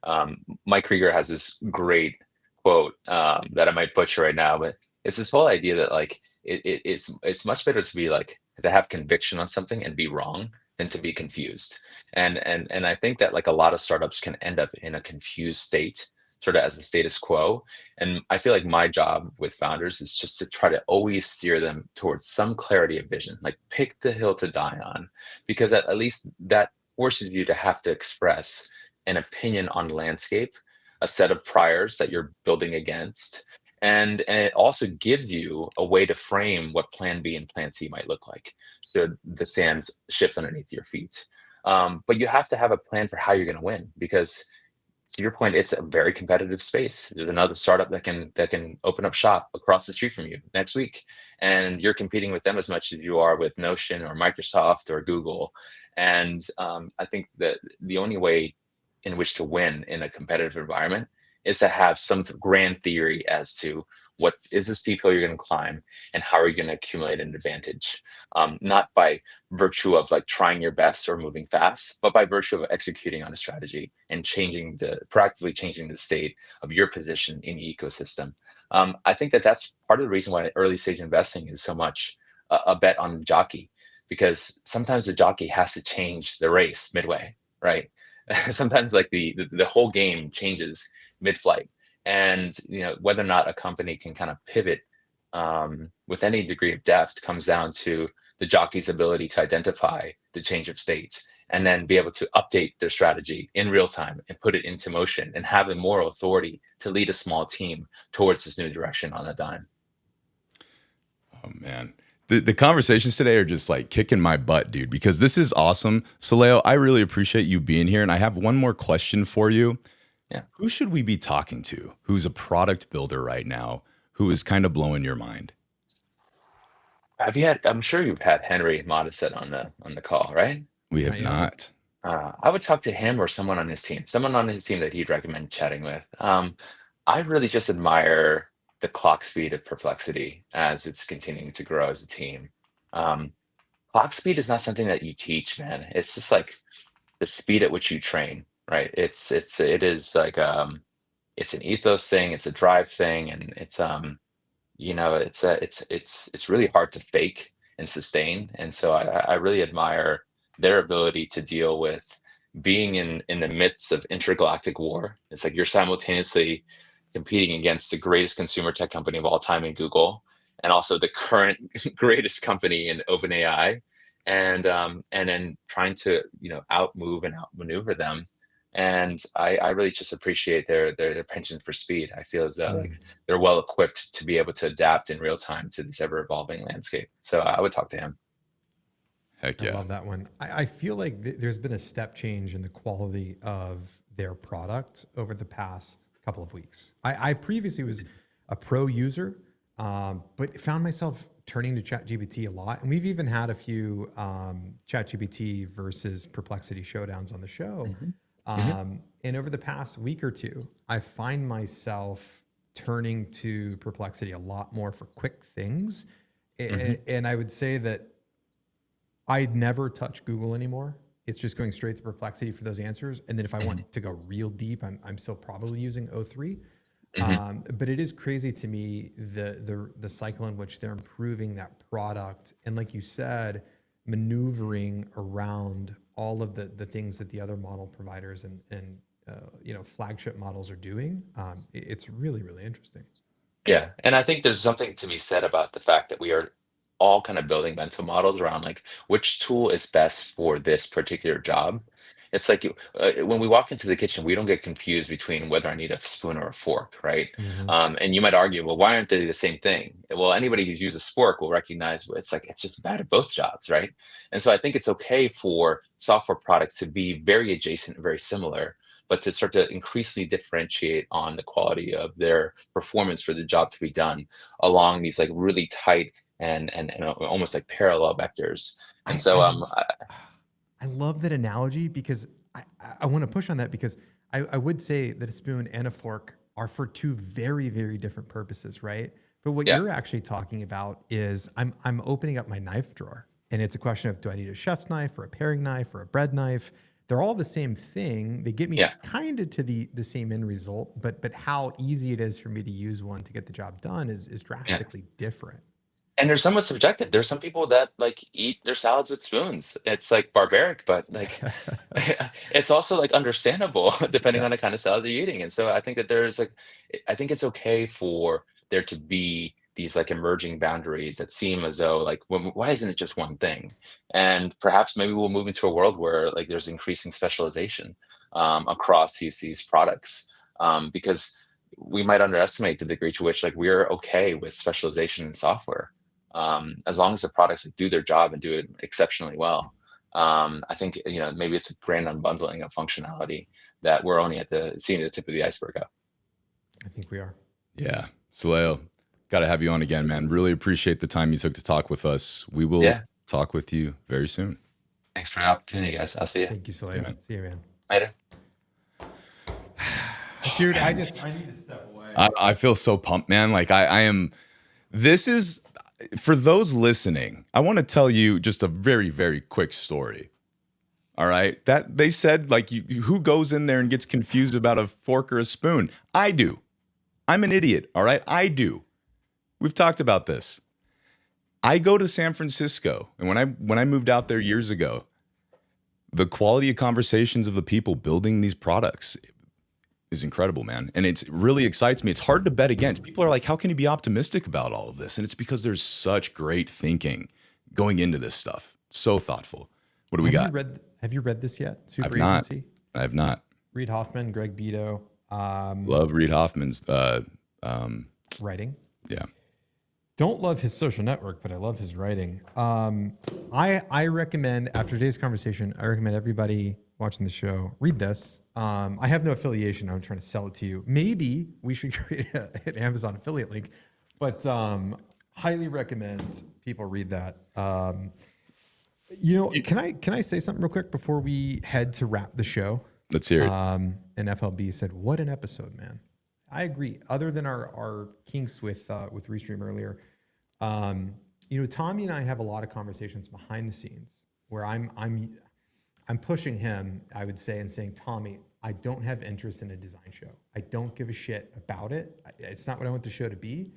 on. Mike Krieger has this great quote that I might butcher right now, but it's this whole idea that like it's much better to be like to have conviction on something and be wrong than to be confused. And I think that like a lot of startups can end up in a confused state, sort of as a status quo. And I feel like my job with founders is just to try to always steer them towards some clarity of vision, like pick the hill to die on, because at least that forces you to have to express an opinion on the landscape, a set of priors that you're building against. And it also gives you a way to frame what plan B and plan C might look like. So the sands shift underneath your feet. But you have to have a plan for how you're going to win because to your point, it's a very competitive space. There's another startup that can open up shop across the street from you next week, and you're competing with them as much as you are with Notion or Microsoft or Google. And I think that the only way in which to win in a competitive environment is to have some grand theory as to what is the steep hill you're going to climb and how are you going to accumulate an advantage, not by virtue of like trying your best or moving fast, but by virtue of executing on a strategy and proactively changing the state of your position in the ecosystem. I think that that's part of the reason why early stage investing is so much a bet on the jockey, because sometimes the jockey has to change the race midway, right? Sometimes like the whole game changes mid-flight, and whether or not a company can kind of pivot with any degree of depth comes down to the jockey's ability to identify the change of state and then be able to update their strategy in real time and put it into motion and have the moral authority to lead a small team towards this new direction on a dime. Oh man. The conversations today are just like kicking my butt, dude, because this is awesome. Soleio, I really appreciate you being here. And I have one more question for you. Yeah. Who should we be talking to who's a product builder right now who is kind of blowing your mind? I'm sure you've had Henry Modisette on the call, right? We have not. I would talk to him or someone on his team that he'd recommend chatting with. I really just admire the clock speed of Perplexity as it's continuing to grow as a team. Clock speed is not something that you teach, man. It's just like the speed at which you train, right? It is like it's an ethos thing, it's a drive thing, and it's it's really hard to fake and sustain. And so I really admire their ability to deal with being in the midst of intergalactic war. It's like you're simultaneously competing against the greatest consumer tech company of all time in Google, and also the current greatest company in OpenAI, and then trying to outmove and outmaneuver them. And I really just appreciate their penchant for speed. I feel as though like they're well equipped to be able to adapt in real time to this ever evolving landscape. So I would talk to him. Heck yeah. I love that one. I feel like there's been a step change in the quality of their product over the past couple of weeks. I previously was a pro user, but found myself turning to ChatGPT a lot. And we've even had a few ChatGPT versus Perplexity showdowns on the show. And over the past week or two, I find myself turning to Perplexity a lot more for quick things. And I would say that I'd never touch Google anymore. It's just going straight to Perplexity for those answers. And then if I want to go real deep, I'm still probably using O3. But it is crazy to me the cycle in which they're improving that product. And like you said, maneuvering around all of the things that the other model providers and flagship models are doing. It's really, really interesting. Yeah. And I think there's something to be said about the fact that we are all kind of building mental models around like which tool is best for this particular job. It's like when we walk into the kitchen, we don't get confused between whether I need a spoon or a fork, right? And you might argue, well, why aren't they the same thing? Well, anybody who's used a spork will recognize it's just bad at both jobs, right? And so I think it's okay for software products to be very adjacent, very similar, but to start to increasingly differentiate on the quality of their performance for the job to be done along these like really tight and almost like parallel vectors. And so I love that analogy because I want to push on that because I would say that a spoon and a fork are for two very, very different purposes, right? But what you're actually talking about is I'm opening up my knife drawer and it's a question of, do I need a chef's knife or a paring knife or a bread knife? They're all the same thing. They get me kind of to the same end result, but how easy it is for me to use one to get the job done is drastically different. And they're somewhat subjective. There's some people that like eat their salads with spoons. It's like barbaric, but like it's also like understandable depending on the kind of salad they're eating. And so I think that I think it's okay for there to be these like emerging boundaries that seem as though like, why isn't it just one thing? And perhaps maybe we'll move into a world where like there's increasing specialization across these products because we might underestimate the degree to which like we're okay with specialization in software. As long as the products do their job and do it exceptionally well. I think maybe it's a grand unbundling of functionality that we're only seeing the tip of the iceberg of. I think we are. Yeah, Soleio, got to have you on again, man. Really appreciate the time you took to talk with us. We will talk with you very soon. Thanks for the opportunity, guys. I'll see you. Thank you, Soleio. See you, man. Later. Dude, I need to step away. I feel so pumped, man. Like I am. This is. For those listening, I want to tell you just a very, very quick story. All right. That they said, like, who goes in there and gets confused about a fork or a spoon? I do. I'm an idiot. All right. I do. We've talked about this. I go to San Francisco, and when I moved out there years ago, the quality of conversations of the people building these products, is incredible, man. And it really excites me. It's hard to bet against. People are like, how can you be optimistic about all of this? And it's because there's such great thinking going into this stuff. So thoughtful. What do we got? Have you read this yet? Super I've not. Agency? I have not. Reid Hoffman, Greg Beto. Love Reid Hoffman's writing. Yeah. Don't love his social network, but I love his writing. I recommend, after today's conversation, I recommend everybody watching the show read this. I have no affiliation. I'm trying to sell it to you. Maybe we should create an Amazon affiliate link, but highly recommend people read that. Can I say something real quick before we head to wrap the show? Let's hear it. And FLB said, "What an episode, man." I agree. Other than our kinks with Restream earlier, Tommy and I have a lot of conversations behind the scenes where I'm pushing him, I would say, and saying, Tommy, I don't have interest in a design show. I don't give a shit about it. It's not what I want the show to be.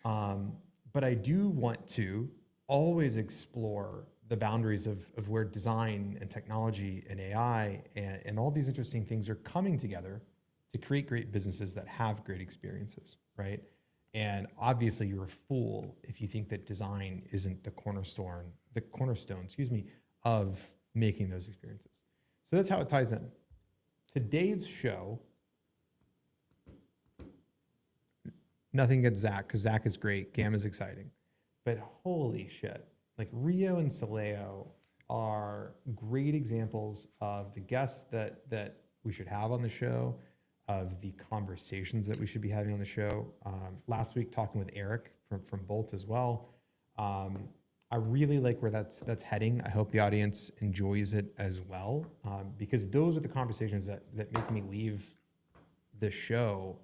But I do want to always explore the boundaries of where design and technology and AI and all these interesting things are coming together to create great businesses that have great experiences, right? And obviously you're a fool if you think that design isn't the cornerstone, of making those experiences. So that's how it ties in. Today's show, nothing against Zach, because Zach is great, Gamma's exciting, but holy shit, like Ryo and Soleio are great examples of the guests that we should have on the show, of the conversations that we should be having on the show. Last week, talking with Eric from Bolt as well. I really like where that's heading. I hope the audience enjoys it as well, because those are the conversations that make me leave the show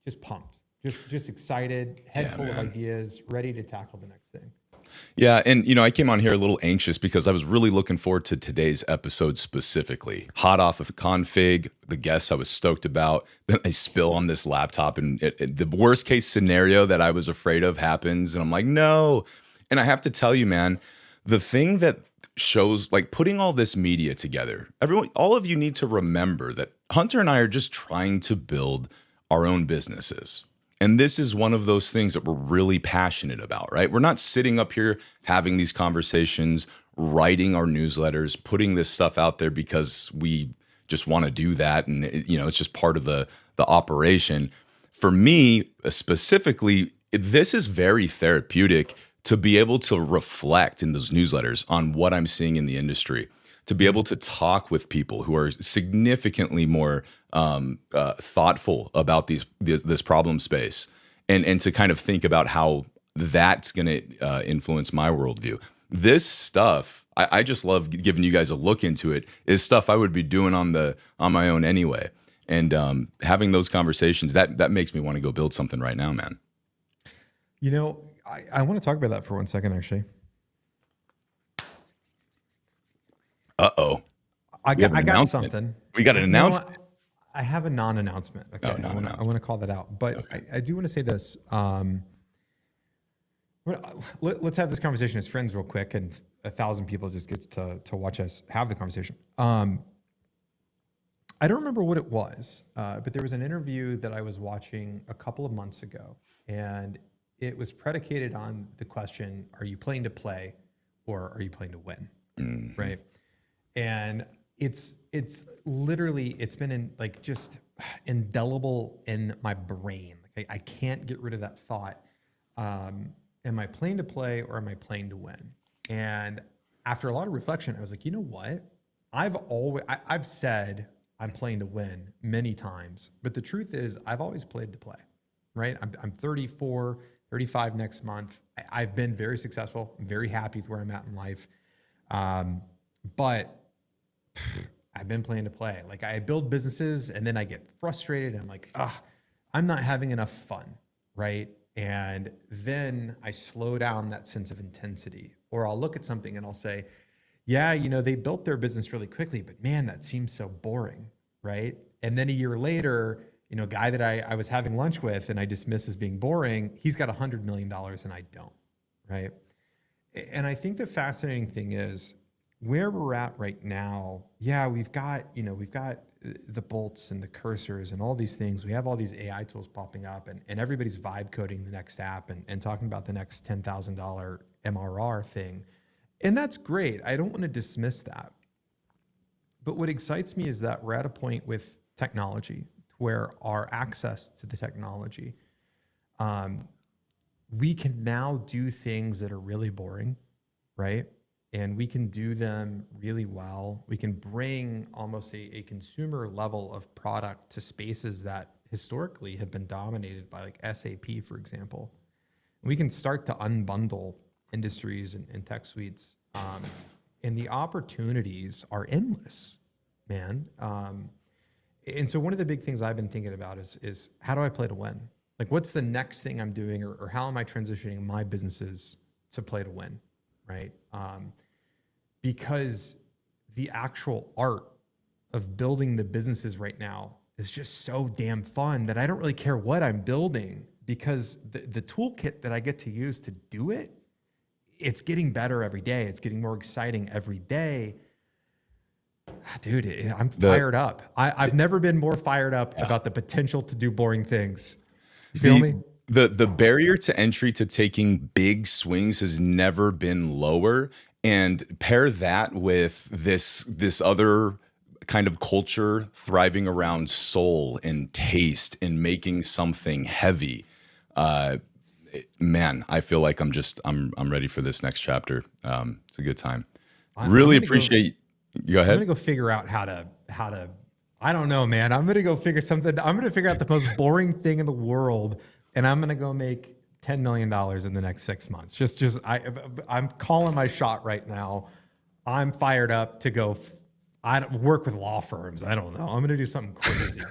just pumped, just excited, head full of ideas, ready to tackle the next thing. Yeah, and I came on here a little anxious because I was really looking forward to today's episode specifically. Hot off of config, the guests I was stoked about. Then I spill on this laptop, and the worst case scenario that I was afraid of happens, and I'm like, no. And I have to tell you, man, the thing that shows, like, putting all this media together, all of you need to remember that Hunter and I are just trying to build our own businesses. And this is one of those things that we're really passionate about, right? We're not sitting up here having these conversations, writing our newsletters, putting this stuff out there because we just want to do that. And, it's just part of the operation. For me, specifically, this is very therapeutic to be able to reflect in those newsletters on what I'm seeing in the industry, to be able to talk with people who are significantly more thoughtful about this problem space, and to kind of think about how that's going to influence my worldview. This stuff, I just love giving you guys a look into it, is stuff I would be doing on my own anyway. And having those conversations, that makes me want to go build something right now, man. I want to talk about that for 1 second, actually. Uh-oh. I got something. We got an announcement. I have a non-announcement. Okay, I want to call that out. But okay. I do want to say this. Let's have this conversation as friends real quick, and 1,000 people just get to watch us have the conversation. I don't remember what it was, but there was an interview that I was watching a couple of months ago, and it was predicated on the question, are you playing to play or are you playing to win? Mm-hmm. Right? And it's literally, it's been just indelible in my brain. Like I can't get rid of that thought. Am I playing to play or am I playing to win? And after a lot of reflection, I was like, you know what? I've said I'm playing to win many times, but the truth is I've always played to play, right? I'm 34, 35 next month. I've been very successful. I'm very happy with where I'm at in life. But I've been playing to play. Like I build businesses and then I get frustrated and I'm like, I'm not having enough fun, right? And then I slow down that sense of intensity, or I'll look at something and I'll say, yeah, they built their business really quickly, but man, that seems so boring, right? And then a year later, a guy that I was having lunch with and I dismiss as being boring, he's got $100 million and I don't, right? And I think the fascinating thing is where we're at right now, yeah, we've got the bolts and the cursors and all these things. We have all these AI tools popping up, and everybody's vibe coding the next app and talking about the next $10,000 MRR thing. And that's great. I don't want to dismiss that. But what excites me is that we're at a point with technology where our access to the technology, we can now do things that are really boring, right? And we can do them really well. We can bring almost a consumer level of product to spaces that historically have been dominated by like SAP, for example. We can start to unbundle industries and tech suites, and the opportunities are endless, man. And so one of the big things I've been thinking about is how do I play to win? Like, what's the next thing I'm doing, or how am I transitioning my businesses to play to win, right? Because the actual art of building the businesses right now is just so damn fun that I don't really care what I'm building, because the toolkit that I get to use to do it, it's getting better every day. It's getting more exciting every day. Dude, I'm fired up. I've never been more fired up about the potential to do boring things. You feel me? The barrier to entry to taking big swings has never been lower. And pair that with this other kind of culture thriving around soul and taste and making something heavy. Man, I feel like I'm ready for this next chapter. It's a good time. Really appreciate. Go ahead. I'm gonna go figure out how to. I don't know, man. I'm gonna go figure something. I'm gonna figure out the most boring thing in the world, and I'm gonna go make $10 million in the next 6 months. I'm calling my shot right now. I'm fired up to go. I don't work with law firms. I don't know. I'm gonna do something crazy.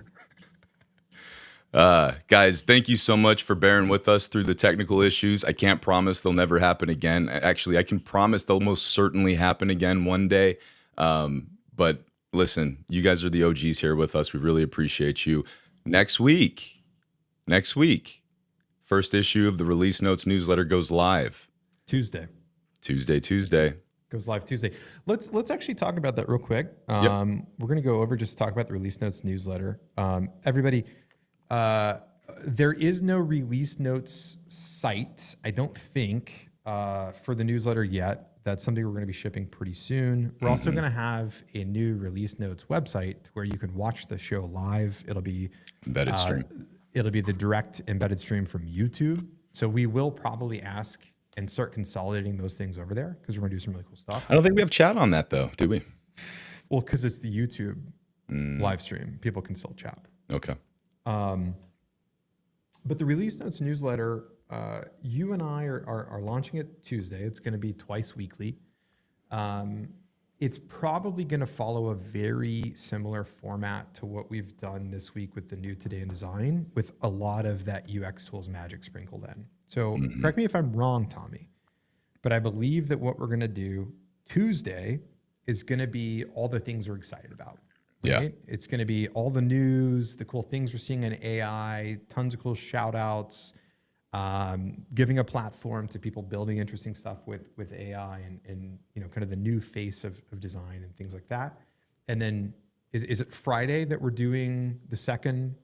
Guys, thank you so much for bearing with us through the technical issues. I can't promise they'll never happen again. Actually, I can promise they'll most certainly happen again one day. But listen, you guys are the OGs here with us. We really appreciate you. Next week, first issue of the Release Notes newsletter goes live. Tuesday. Goes live Tuesday. Let's actually talk about that real quick. We're going to go over, just talk about the Release Notes newsletter. Everybody, there is no Release Notes site, I don't think, for the newsletter yet. That's something we're going to be shipping pretty soon. We're also going to have a new Release Notes website where you can watch the show live. It'll be embedded stream. It'll be the direct embedded stream from YouTube. So we will probably ask and start consolidating those things over there, because we're going to do some really cool stuff. I don't think we have chat on that though, do we? Well, because it's the YouTube live stream. People can still chat. Okay. But the Release Notes newsletter, you and I are launching it Tuesday. It's going to be twice weekly. It's probably going to follow a very similar format to what we've done this week with the new Today in Design, with a lot of that UX tools magic sprinkled in. So correct me if I'm wrong, Tommy, but I believe that what we're going to do Tuesday is going to be all the things we're excited about. Right? Yeah. It's going to be all the news, the cool things we're seeing in AI, tons of cool shout outs, giving a platform to people building interesting stuff with AI and kind of the new face of design and things like that. And then is it Friday that we're doing the second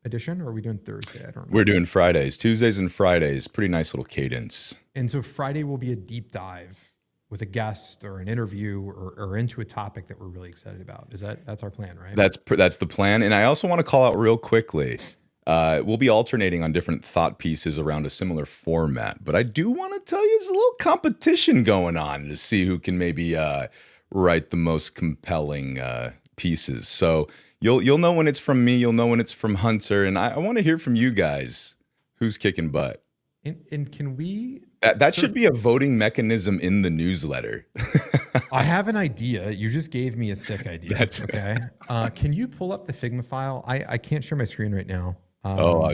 edition, or are we doing Thursday? I don't know. We're doing Fridays, Tuesdays and Fridays. Pretty nice little cadence. And so Friday will be a deep dive with a guest or an interview or into a topic that we're really excited about. That's our plan, right? That's the plan. And I also want to call out real quickly, we'll be alternating on different thought pieces around a similar format, but I do want to tell you there's a little competition going on to see who can maybe write the most compelling pieces. So you'll know when it's from me, you'll know when it's from Hunter, and I want to hear from you guys who's kicking butt. And can we... That should be a voting mechanism in the newsletter. I have an idea. You just gave me a sick idea. Okay. Can you pull up the Figma file? I can't share my screen right now.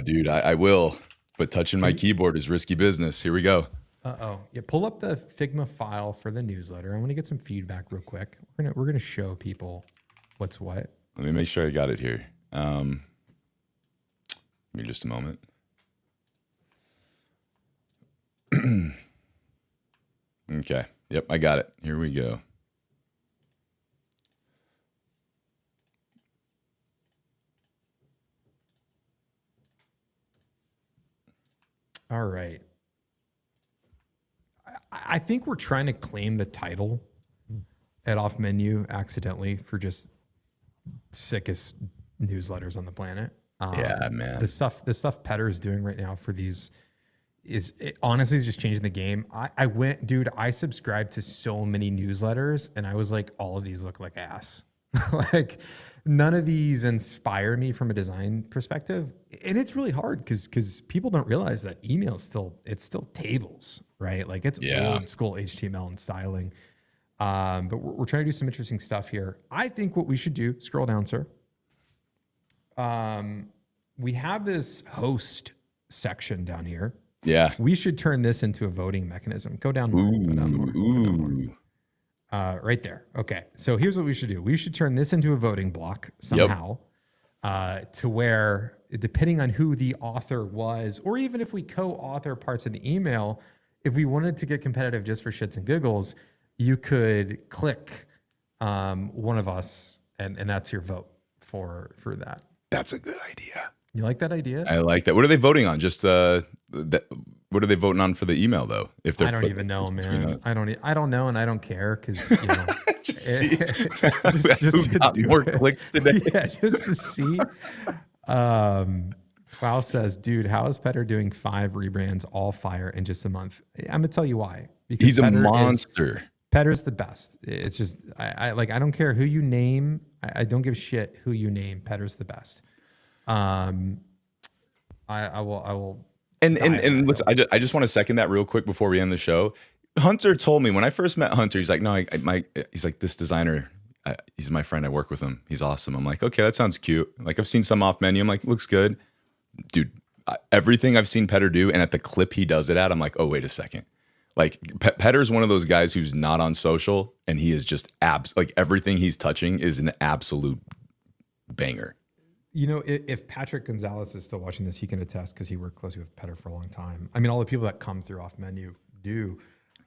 Dude, I will. But touching my keyboard is risky business. Here we go. Yeah, pull up the Figma file for the newsletter. I want to get some feedback real quick. We're gonna show people what's what. Let me make sure I got it here. Give me just a moment. Okay. Yep, I got it. Here we go. All right. I think we're trying to claim the title at Off Menu accidentally for just sickest newsletters on the planet. Yeah, man. The stuff Petter is doing right now for these honestly is just changing the game. I subscribed to so many newsletters and I was like, all of these look like ass. Like none of these inspire me from a design perspective. And it's really hard because people don't realize that email is still tables, right? Like it's old school HTML and styling. But we're trying to do some interesting stuff here. I think what we should do, scroll down, sir. We have this host section down here. Yeah. We should turn this into a voting mechanism. Go down more. Go down more. Go down more. Right there. Okay. So here's what we should do. We should turn this into a voting block somehow, to where, depending on who the author was, or even if we co-author parts of the email, if we wanted to get competitive just for shits and giggles, you could click one of us, and that's your vote for that. That's a good idea. You like that idea? I like that. What are they voting on? Just what are they voting on for the email though? If they're I don't even know, man. I don't know, and I don't care because you know, just to got more clicks today. Yeah, just to see. Wow says, dude, how is Petter doing 5 rebrands all fire in just a month? I'm gonna tell you why. Because he's a monster. Petter's the best. It's just I don't care who you name. I don't give a shit who you name. Petter's the best. I will. And listen, I just want to second that real quick before we end the show. Hunter told me when I first met Hunter, he's like, no, he's like, this designer, he's my friend. I work with him. He's awesome. I'm like, okay, that sounds cute. Like I've seen some off menu. I'm like, looks good, dude. Everything I've seen Petter do, and at the clip he does it at, I'm like, oh, wait a second. Like Petter's one of those guys who's not on social, and he is just like everything he's touching is an absolute banger. You know, if Patrick Gonzalez is still watching this, he can attest because he worked closely with Petter for a long time. I mean, all the people that come through Off Menu do.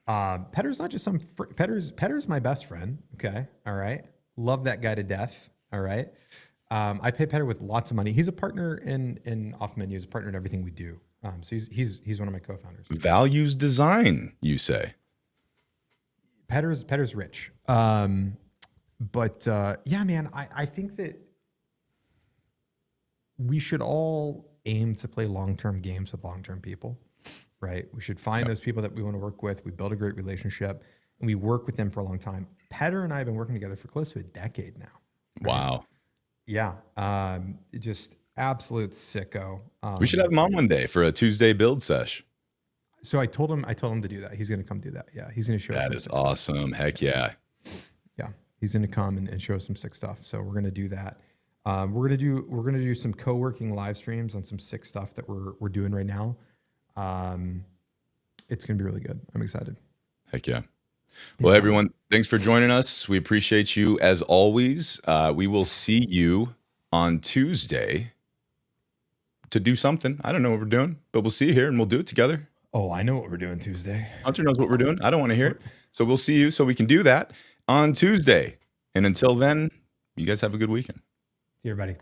Petter's not just Petter's my best friend. Okay, all right. Love that guy to death. All right. I pay Petter with lots of money. He's a partner in Off Menu. He's a partner in everything we do. So he's one of my co-founders. Values design, you say? Petter's rich. But yeah, man, I think that we should all aim to play long-term games with long-term people, right? We should find those people that we want to work with. We build a great relationship and we work with them for a long time. Petter and I have been working together for close to a decade now. Right? Wow. Yeah. Just absolute sicko. We should have him on one day for a Tuesday build sesh. So I told him to do that. He's going to come do that. Yeah. He's going to show us. That is awesome. Stuff. Heck yeah. Yeah. He's going to come and show us some sick stuff. So we're going to do that. We're gonna do some co-working live streams on some sick stuff that we're doing right now. It's gonna be really good. I'm excited. Heck yeah. Well, everyone, thanks for joining us. We appreciate you as always. We will see you on Tuesday to do something. I don't know what we're doing, but we'll see you here and we'll do it together. Oh, I know what we're doing Tuesday. Hunter knows what we're doing. I don't want to hear it. So we'll see you so we can do that on Tuesday. And until then, you guys have a good weekend. See you, everybody.